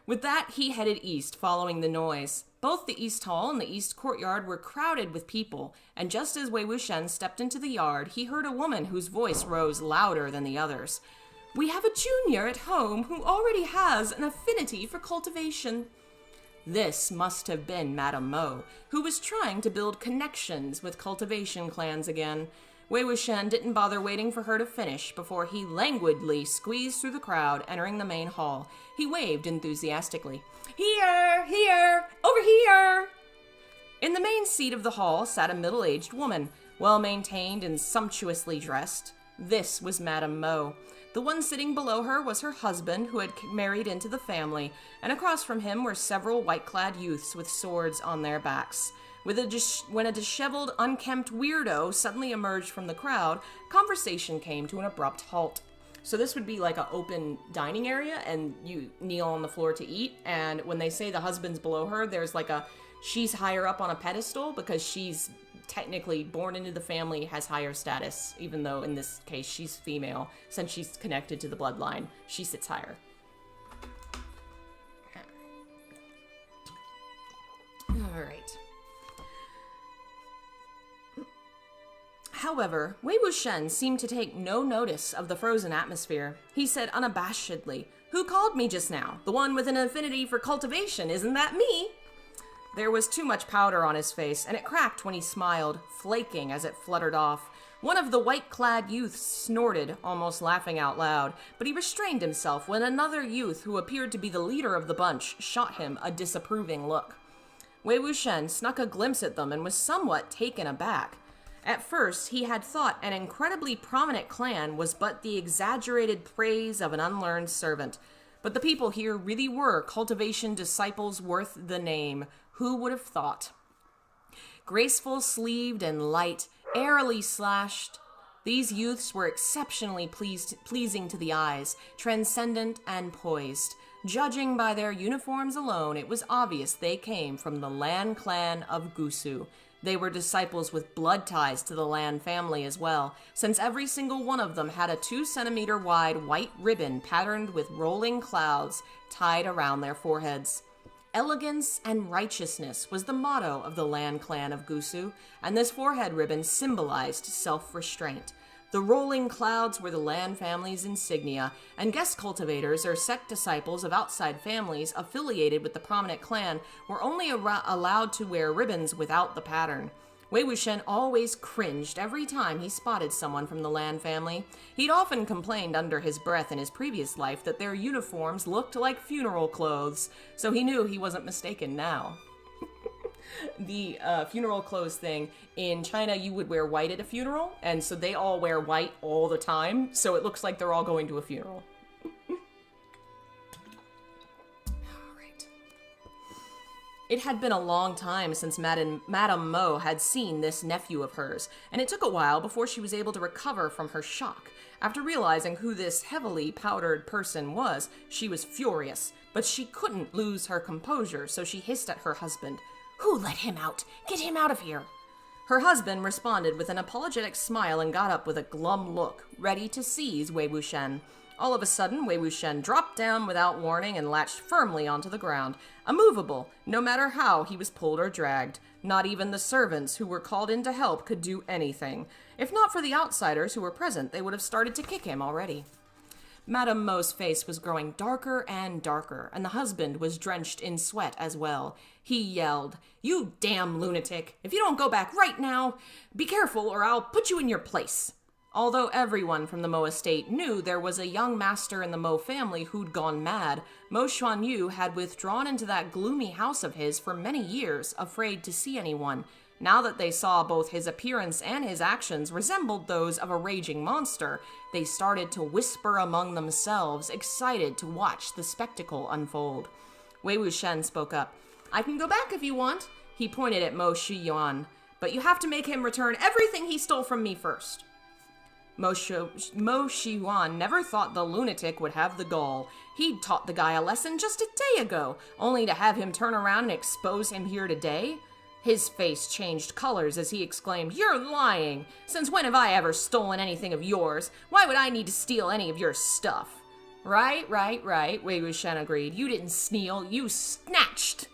With that, he headed east, following the noise. Both the East Hall and the East Courtyard were crowded with people, and just as Wei Wuxian stepped into the yard, he heard a woman whose voice rose louder than the others. We have a junior at home who already has an affinity for cultivation. This must have been Madame Mo, who was trying to build connections with cultivation clans again. Wei Wuxian didn't bother waiting for her to finish before he languidly squeezed through the crowd, entering the main hall. He waved enthusiastically. Here! Here! Over here! In the main seat of the hall sat a middle-aged woman, well-maintained and sumptuously dressed. This was Madame Mo. The one sitting below her was her husband, who had married into the family, and across from him were several white-clad youths with swords on their backs. When a disheveled, unkempt weirdo suddenly emerged from the crowd, conversation came to an abrupt halt. So this would be like an open dining area, and you kneel on the floor to eat, and when they say the husband's below her, there's like she's higher up on a pedestal because she's technically born into the family, has higher status, even though in this case she's female. Since she's connected to the bloodline, she sits higher. Alright. However, Wei Wuxian seemed to take no notice of the frozen atmosphere. He said unabashedly, "Who called me just now? The one with an affinity for cultivation, isn't that me?" There was too much powder on his face, and it cracked when he smiled, flaking as it fluttered off. One of the white-clad youths snorted, almost laughing out loud, but he restrained himself when another youth, who appeared to be the leader of the bunch, shot him a disapproving look. Wei Wuxian snuck a glimpse at them and was somewhat taken aback. At first, he had thought an incredibly prominent clan was but the exaggerated praise of an unlearned servant. But the people here really were cultivation disciples worth the name. Who would have thought? Graceful sleeved and light, airily slashed, these youths were exceptionally pleasing to the eyes, transcendent and poised. Judging by their uniforms alone, it was obvious they came from the Lan clan of Gusu. They were disciples with blood ties to the Lan family as well, since every single one of them had a 2-centimeter wide white ribbon patterned with rolling clouds tied around their foreheads. Elegance and righteousness was the motto of the Lan clan of Gusu, and this forehead ribbon symbolized self-restraint. The rolling clouds were the Lan family's insignia, and guest cultivators or sect disciples of outside families affiliated with the prominent clan were only allowed to wear ribbons without the pattern. Wei Wuxian always cringed every time he spotted someone from the Lan family. He'd often complained under his breath in his previous life that their uniforms looked like funeral clothes, so he knew he wasn't mistaken now. The funeral clothes thing, in China you would wear white at a funeral, and so they all wear white all the time, so it looks like they're all going to a funeral. It had been a long time since Madame Mo had seen this nephew of hers, and it took a while before she was able to recover from her shock. After realizing who this heavily powdered person was, she was furious, but she couldn't lose her composure, so she hissed at her husband. "Who let him out? Get him out of here!" Her husband responded with an apologetic smile and got up with a glum look, ready to seize Wei Wuxian. All of a sudden, Wei Wuxian dropped down without warning and latched firmly onto the ground, immovable, no matter how he was pulled or dragged. Not even the servants who were called in to help could do anything. If not for the outsiders who were present, they would have started to kick him already. Madame Mo's face was growing darker and darker, and the husband was drenched in sweat as well. He yelled, "You damn lunatic! If you don't go back right now, be careful or I'll put you in your place!" Although everyone from the Mo estate knew there was a young master in the Mo family who'd gone mad, Mo Xuanyu had withdrawn into that gloomy house of his for many years, afraid to see anyone. Now that they saw both his appearance and his actions resembled those of a raging monster, they started to whisper among themselves, excited to watch the spectacle unfold. Wei Wuxian spoke up. "I can go back if you want." He pointed at Mo Shiyuan. "But you have to make him return everything he stole from me first." Mo Shiyuan never thought the lunatic would have the gall. He'd taught the guy a lesson just a day ago, only to have him turn around and expose him here today. His face changed colors as he exclaimed, "You're lying! Since when have I ever stolen anything of yours? Why would I need to steal any of your stuff?" Right, Wei Wuxian agreed. "You didn't steal, you snatched!"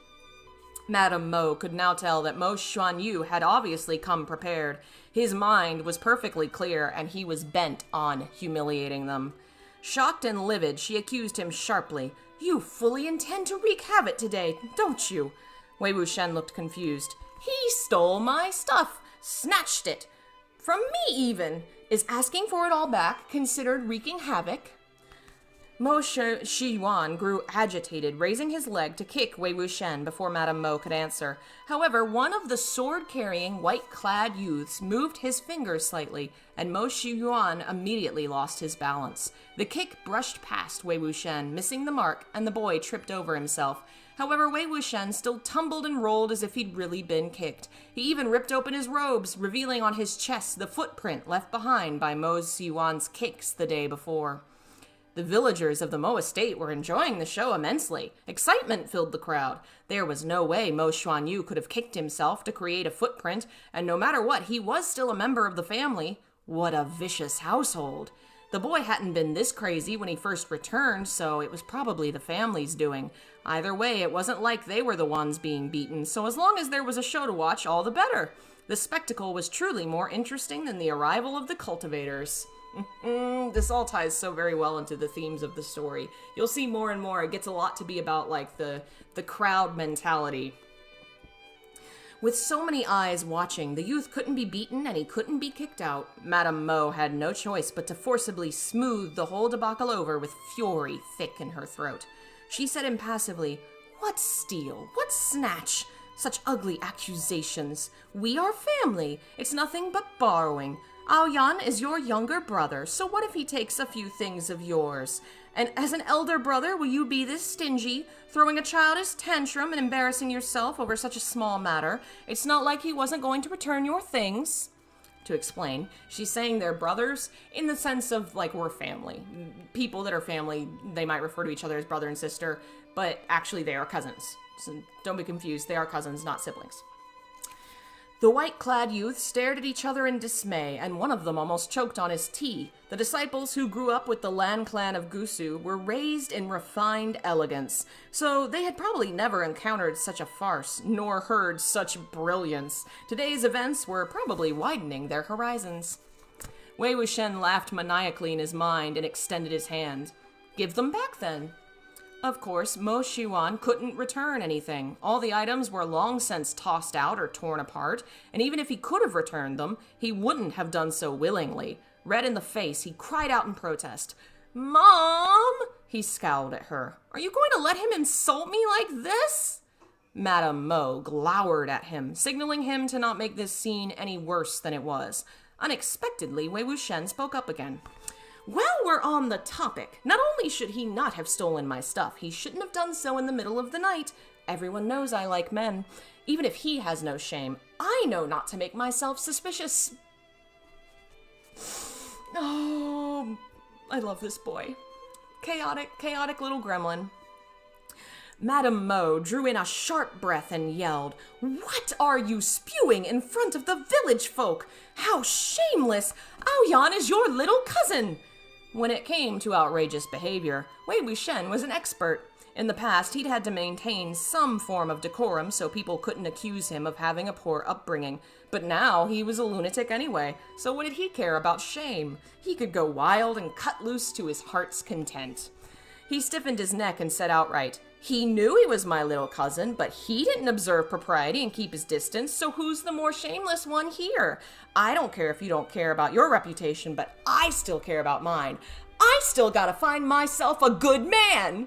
Madame Mo could now tell that Mo Xuanyu had obviously come prepared. His mind was perfectly clear, and he was bent on humiliating them. Shocked and livid, she accused him sharply. "You fully intend to wreak havoc today, don't you?" Wei Wuxian looked confused. "He stole my stuff, snatched it. From me, even. Is asking for it all back considered wreaking havoc?" Mo Shiyuan grew agitated, raising his leg to kick Wei Wuxian before Madame Mo could answer. However, one of the sword-carrying, white-clad youths moved his fingers slightly, and Mo Shiyuan immediately lost his balance. The kick brushed past Wei Wuxian, missing the mark, and the boy tripped over himself. However, Wei Wuxian still tumbled and rolled as if he'd really been kicked. He even ripped open his robes, revealing on his chest the footprint left behind by Mo Shiyuan's kicks the day before. The villagers of the Mo estate were enjoying the show immensely. Excitement filled the crowd. There was no way Mo Xuanyu could have kicked himself to create a footprint, and no matter what, he was still a member of the family. What a vicious household. The boy hadn't been this crazy when he first returned, so it was probably the family's doing. Either way, it wasn't like they were the ones being beaten, so as long as there was a show to watch, all the better. The spectacle was truly more interesting than the arrival of the cultivators. This all ties so very well into the themes of the story. You'll see more and more it gets a lot to be about like the crowd mentality. With so many eyes watching, the youth couldn't be beaten and he couldn't be kicked out. Madame Mo had no choice but to forcibly smooth the whole debacle over with fury thick in her throat. She said impassively, "What steal? What snatch? Such ugly accusations. We are family. It's nothing but borrowing. Aoyan is your younger brother, so what if he takes a few things of yours? And as an elder brother, will you be this stingy, throwing a childish tantrum and embarrassing yourself over such a small matter? It's not like he wasn't going to return your things." To explain, she's saying they're brothers in the sense of, like, we're family. People that are family, they might refer to each other as brother and sister, but actually they are cousins. So don't be confused, they are cousins, not siblings. The white-clad youth stared at each other in dismay, and one of them almost choked on his tea. The disciples who grew up with the Lan clan of Gusu were raised in refined elegance, so they had probably never encountered such a farce, nor heard such brilliance. Today's events were probably widening their horizons. Wei Wuxian laughed maniacally in his mind and extended his hand. "Give them back, then." Of course, Mo Xiuan couldn't return anything. All the items were long since tossed out or torn apart, and even if he could have returned them, he wouldn't have done so willingly. Red in the face, he cried out in protest. "Mom!" He scowled at her. "Are you going to let him insult me like this?" Madame Mo glowered at him, signaling him to not make this scene any worse than it was. Unexpectedly, Wei Wuxian spoke up again. "While we're on the topic, not only should he not have stolen my stuff, he shouldn't have done so in the middle of the night. Everyone knows I like men. Even if he has no shame, I know not to make myself suspicious." Oh, I love this boy. Chaotic little gremlin. Madame Mo drew in a sharp breath and yelled, "What are you spewing in front of the village folk? How shameless! Aoyan is your little cousin!" When it came to outrageous behavior, Wei Wuxian was an expert. In the past, he'd had to maintain some form of decorum so people couldn't accuse him of having a poor upbringing. But now he was a lunatic anyway, so what did he care about shame? He could go wild and cut loose to his heart's content. He stiffened his neck and said outright, "He knew he was my little cousin, but he didn't observe propriety and keep his distance, so who's the more shameless one here? I don't care if you don't care about your reputation, but I still care about mine. I still gotta find myself a good man!"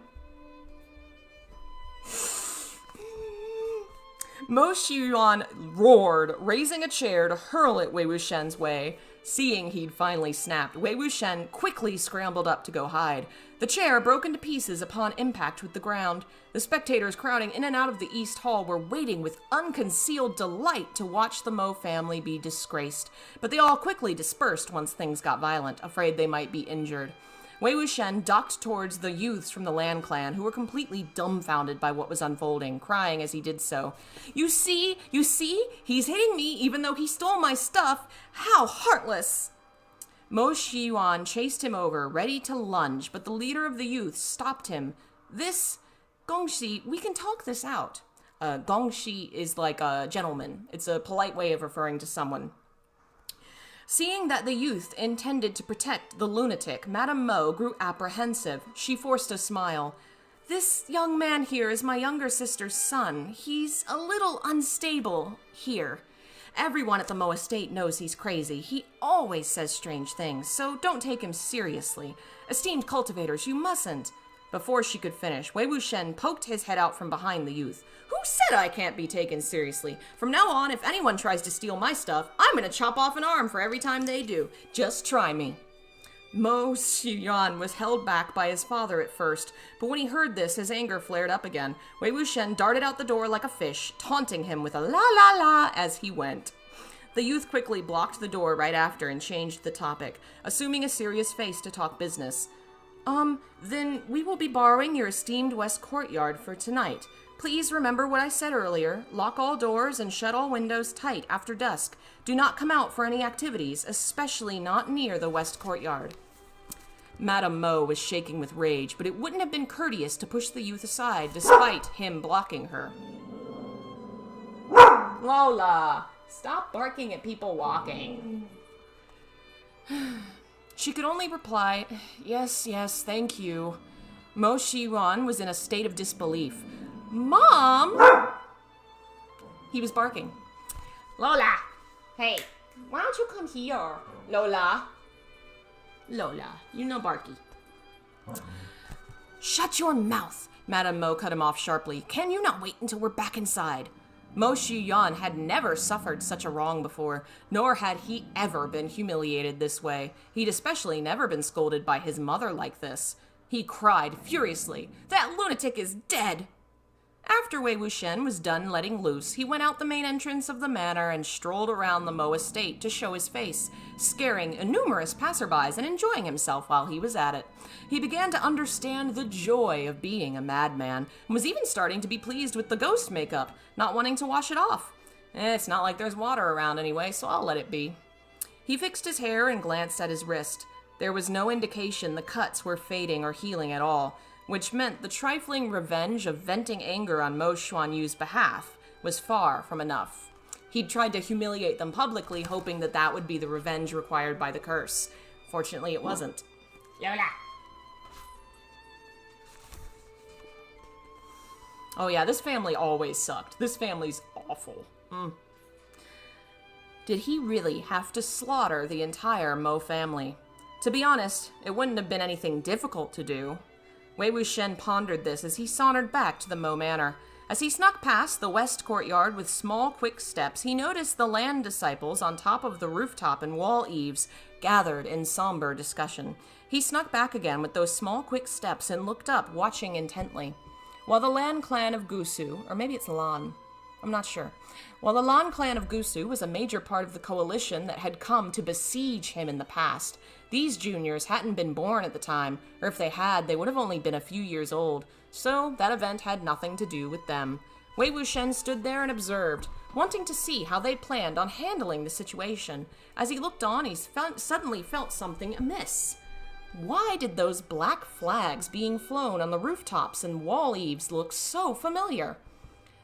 Mo Xiuan roared, raising a chair to hurl it Wei Wuxian's way. Seeing he'd finally snapped, Wei Wuxian quickly scrambled up to go hide. The chair broke into pieces upon impact with the ground. The spectators crowding in and out of the East Hall were waiting with unconcealed delight to watch the Mo family be disgraced. But they all quickly dispersed once things got violent, afraid they might be injured. Wei Wuxian ducked towards the youths from the Lan clan, who were completely dumbfounded by what was unfolding, crying as he did so. You see? He's hitting me even though he stole my stuff. How heartless!" Mo Xiuan chased him over, ready to lunge, but the leader of the youths stopped him. Gongxi, we can talk this out." Gongxi is like a gentleman. It's a polite way of referring to someone. Seeing that the youth intended to protect the lunatic, Madame Mo grew apprehensive. She forced a smile. "This young man here is my younger sister's son. He's a little unstable here. Everyone at the Mo estate knows he's crazy. He always says strange things, so don't take him seriously. Esteemed cultivators, you mustn't." Before she could finish, Wei Wuxian poked his head out from behind the youth. "Who said I can't be taken seriously? From now on, if anyone tries to steal my stuff, I'm gonna chop off an arm for every time they do. Just try me." Mo Xiuan was held back by his father at first, but when he heard this, his anger flared up again. Wei Wuxian darted out the door like a fish, taunting him with a la la la as he went. The youth quickly blocked the door right after and changed the topic, assuming a serious face to talk business. Then we will be borrowing your esteemed West Courtyard for tonight. Please remember what I said earlier. Lock all doors and shut all windows tight after dusk. Do not come out for any activities, especially not near the West Courtyard." Madame Mo was shaking with rage, but it wouldn't have been courteous to push the youth aside, despite him blocking her. "Lola, stop barking at people walking." She could only reply, yes, thank you." Mo Xiuan was in a state of disbelief. "Mom!" He was barking. Lola! Hey, why don't you come here? Lola? Lola, you know Barky. Shut your mouth! Madame Mo cut him off sharply. Can you not wait until we're back inside? Mo Shiyuan had never suffered such a wrong before, nor had he ever been humiliated this way. He'd especially never been scolded by his mother like this. He cried furiously, "That lunatic is dead!" After Wei Wuxian was done letting loose, he went out the main entrance of the manor and strolled around the Mo estate to show his face, scaring numerous passerbys and enjoying himself while he was at it. He began to understand the joy of being a madman, and was even starting to be pleased with the ghost makeup, not wanting to wash it off. It's not like there's water around anyway, so I'll let it be. He fixed his hair and glanced at his wrist. There was no indication the cuts were fading or healing at all, which meant the trifling revenge of venting anger on Mo Xuanyu's behalf was far from enough. He'd tried to humiliate them publicly, hoping that that would be the revenge required by the curse. Fortunately, it wasn't. Lola! Oh yeah, this family always sucked. This family's awful. Did he really have to slaughter the entire Mo family? To be honest, it wouldn't have been anything difficult to do. Wei Wuxian pondered this as he sauntered back to the Mo Manor. As he snuck past the west courtyard with small, quick steps, he noticed the land disciples on top of the rooftop and wall eaves, gathered in somber discussion. He snuck back again with those small, quick steps and looked up, watching intently. While the Lan clan of Gusu, or maybe it's Lan, I'm not sure. While the Lan clan of Gusu was a major part of the coalition that had come to besiege him in the past, these juniors hadn't been born at the time, or if they had, they would have only been a few years old, so that event had nothing to do with them. Wei Wuxian stood there and observed, wanting to see how they planned on handling the situation. As he looked on, he suddenly felt something amiss. Why did those black flags being flown on the rooftops and wall eaves look so familiar?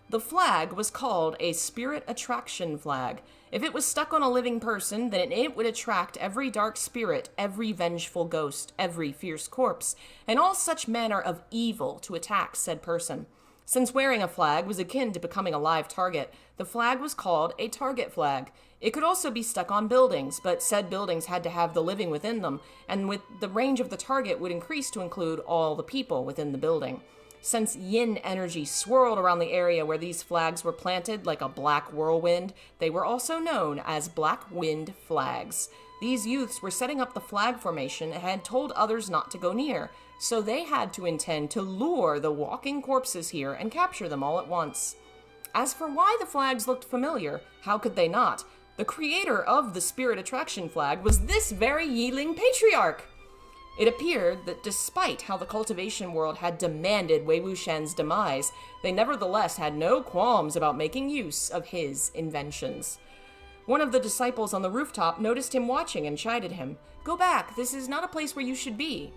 The flag was called a spirit attraction flag. If it was stuck on a living person, then it would attract every dark spirit, every vengeful ghost, every fierce corpse, and all such manner of evil to attack said person. Since wearing a flag was akin to becoming a live target, the flag was called a target flag. It could also be stuck on buildings, but said buildings had to have the living within them, and with the range of the target would increase to include all the people within the building. Since yin energy swirled around the area where these flags were planted like a black whirlwind, they were also known as Black Wind Flags. These youths were setting up the flag formation and had told others not to go near, so they had to intend to lure the walking corpses here and capture them all at once. As for why the flags looked familiar, how could they not? The creator of the Spirit Attraction flag was this very Yiling Patriarch! It appeared that despite how the cultivation world had demanded Wei Wuxian's demise, they nevertheless had no qualms about making use of his inventions. One of the disciples on the rooftop noticed him watching and chided him. "Go back, this is not a place where you should be."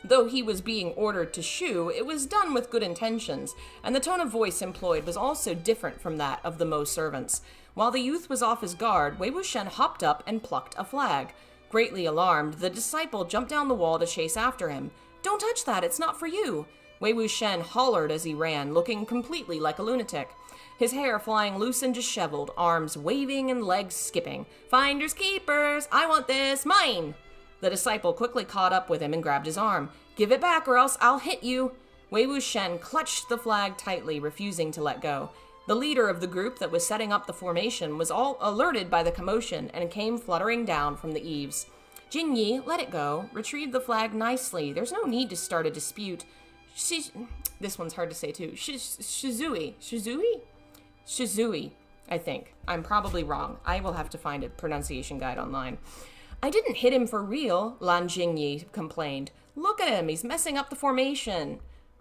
Though he was being ordered to shoo, it was done with good intentions, and the tone of voice employed was also different from that of the Mo servants. While the youth was off his guard, Wei Wuxian hopped up and plucked a flag. Greatly alarmed, the disciple jumped down the wall to chase after him. "Don't touch that, it's not for you!" Wei Wuxian hollered as he ran, looking completely like a lunatic. His hair flying loose and disheveled, arms waving and legs skipping. "Finders keepers! I want this! Mine!" The disciple quickly caught up with him and grabbed his arm. "Give it back or else I'll hit you!" Wei Wuxian clutched the flag tightly, refusing to let go. The leader of the group that was setting up the formation was all alerted by the commotion and came fluttering down from the eaves. "Jinyi, let it go. Retrieve the flag nicely. There's no need to start a dispute." This one's hard to say too. Shizui, I think. I'm probably wrong. I will have to find a pronunciation guide online. "I didn't hit him for real," Lan Jingyi complained. "Look at him, he's messing up the formation."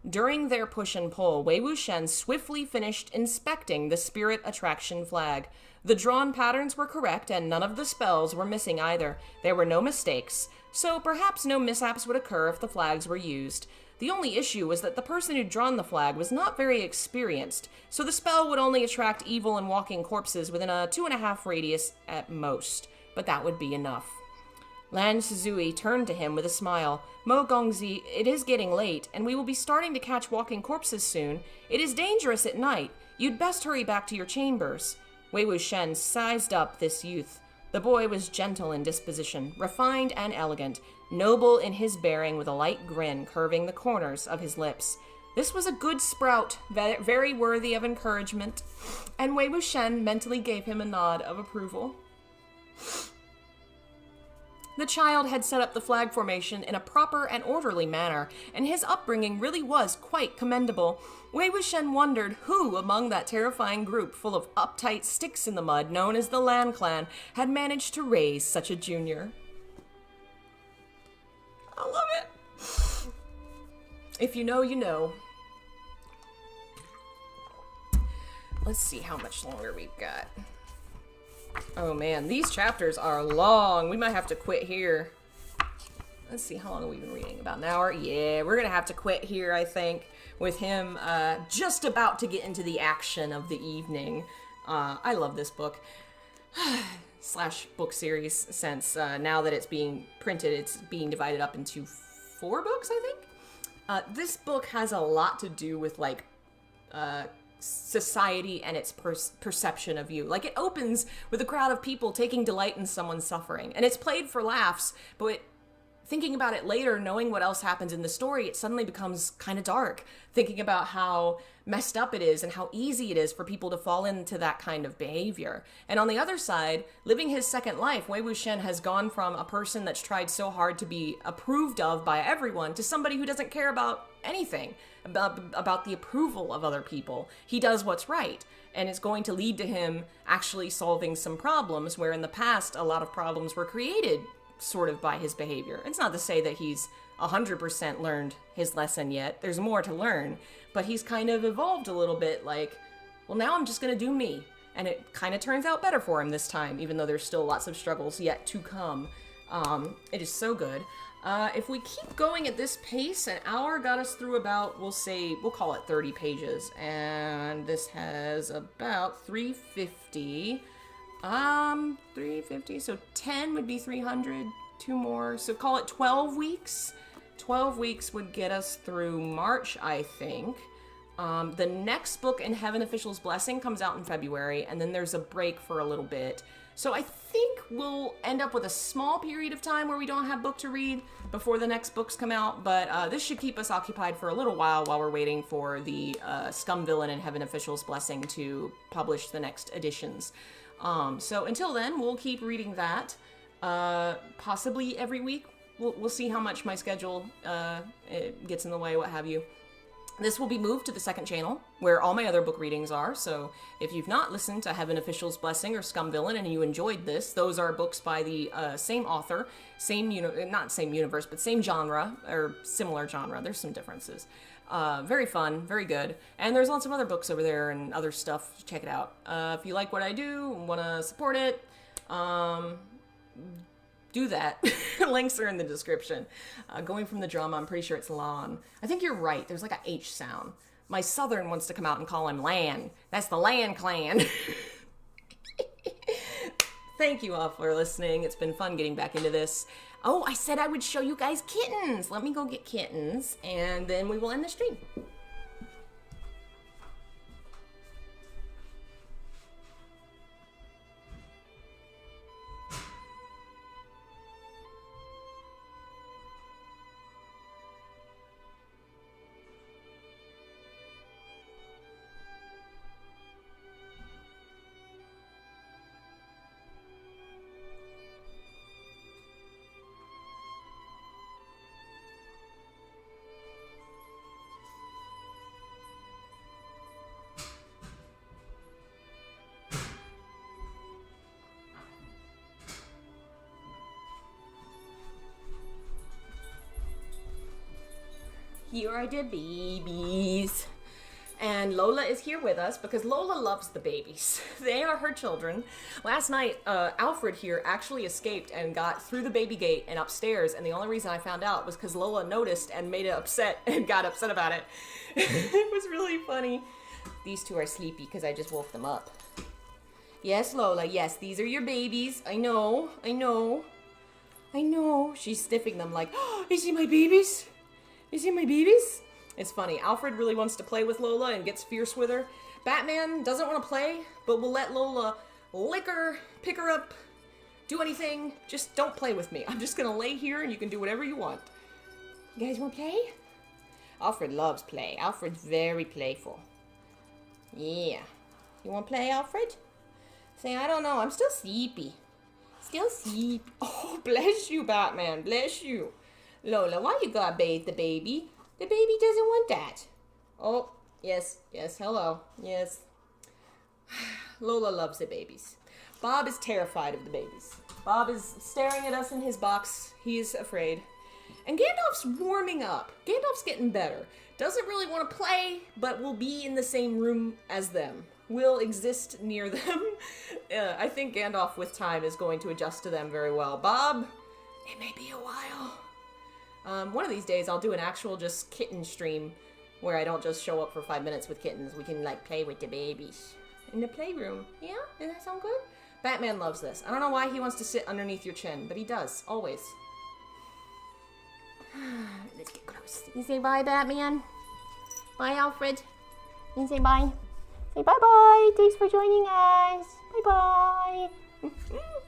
During their push and pull, Wei Wuxian swiftly finished inspecting the Spirit Attraction flag. The drawn patterns were correct, and none of the spells were missing either. There were no mistakes, so perhaps no mishaps would occur if the flags were used. The only issue was that the person who'd drawn the flag was not very experienced, so the spell would only attract evil and walking corpses within a 2.5 radius at most, but that would be enough. Lan Shizui turned to him with a smile. "Mo Gongzi, it is getting late, and we will be starting to catch walking corpses soon. It is dangerous at night. You'd best hurry back to your chambers. Wei Wuxian sized up this youth. The boy was gentle in disposition, refined and elegant, noble in his bearing with a light grin curving the corners of his lips. This was a good sprout, very worthy of encouragement, and Wei Wuxian mentally gave him a nod of approval. The child had set up the flag formation in a proper and orderly manner, and his upbringing really was quite commendable. Wei Wuxian wondered who among that terrifying group full of uptight sticks in the mud known as the Lan Clan had managed to raise such a junior. I love it. If you know, you know. Let's see how much longer we've got. Oh man, these chapters are long. We might have to quit here. Let's see, how long have we been reading? About an hour? Yeah, we're gonna have to quit here, I think, with him just about to get into the action of the evening. I love this book. Slash book series, since now that it's being printed, it's being divided up into 4 books, I think. This book has a lot to do with, like, society and its perception of you. Like, it opens with a crowd of people taking delight in someone's suffering, and it's played for laughs, but thinking about it later, knowing what else happens in the story, it suddenly becomes kind of dark, thinking about how messed up it is and how easy it is for people to fall into that kind of behavior. And on the other side, living his second life, Wei Wuxian has gone from a person that's tried so hard to be approved of by everyone to somebody who doesn't care about anything, about the approval of other people. He does what's right, and it's going to lead to him actually solving some problems where in the past a lot of problems were created sort of by his behavior. It's not to say that he's 100% learned his lesson yet. There's more to learn, but he's kind of evolved a little bit, like, well, now I'm just gonna do me. And it kind of turns out better for him this time, even though there's still lots of struggles yet to come. It is so good. If we keep going at this pace, an hour got us through about, we'll call it 30 pages. And this has about 350. 350, so 10 would be 300, 2 more, so call it 12 weeks. 12 weeks would get us through March, I think. The next book in Heaven Official's Blessing comes out in February, and then there's a break for a little bit. So I think we'll end up with a small period of time where we don't have book to read before the next books come out, but this should keep us occupied for a little while we're waiting for the Scum Villain and Heaven Official's Blessing to publish the next editions. So until then, we'll keep reading that, possibly every week. We'll see how much my schedule it gets in the way, what have you. This will be moved to the second channel, where all my other book readings are, so if you've not listened to Heaven Official's Blessing or Scum Villain and you enjoyed this, those are books by the same author, not same universe, but same genre, or similar genre. There's some differences. Very fun, very good. And there's lots of other books over there and other stuff. Check it out. If you like what I do and want to support it, do that. Links are in the description. Going from the drama, I'm pretty sure it's Lan. I think you're right. There's like a H sound. My southern wants to come out and call him Lan. That's the Lan Clan. Thank you all for listening. It's been fun getting back into this. Oh, I said I would show you guys kittens. Let me go get kittens, and then we will end the stream. Here are the babies. And Lola is here with us because Lola loves the babies. They are her children. Last night, Alfred here actually escaped and got through the baby gate and upstairs, and the only reason I found out was because Lola noticed and made it upset and got upset about it. It was really funny. These two are sleepy because I just woke them up. Yes, Lola, yes, these are your babies. I know, I know, I know. She's sniffing them like, oh, is he my babies? Is he my babies? It's funny. Alfred really wants to play with Lola and gets fierce with her. Batman doesn't want to play, but will let Lola lick her, pick her up, do anything. Just don't play with me. I'm just gonna lay here and you can do whatever you want. You guys want to play? Alfred loves play. Alfred's very playful. Yeah. You want to play, Alfred? Say, I don't know. I'm still sleepy. Still sleepy. Oh, bless you, Batman. Bless you. Lola, why you gotta bathe the baby? The baby doesn't want that. Oh, yes. Yes, hello. Yes. Lola loves the babies. Bob is terrified of the babies. Bob is staring at us in his box. He's afraid. And Gandalf's warming up. Gandalf's getting better. Doesn't really want to play, but will be in the same room as them. Will exist near them. I think Gandalf, with time, is going to adjust to them very well. Bob, it may be a while. One of these days, I'll do an actual just kitten stream where I don't just show up for 5 minutes with kittens. We can, like, play with the babies in the playroom. Yeah? Does that sound good? Batman loves this. I don't know why he wants to sit underneath your chin, but he does. Always. Let's get close. You say bye, Batman? Bye, Alfred? You say bye? Say bye-bye. Thanks for joining us. Bye-bye.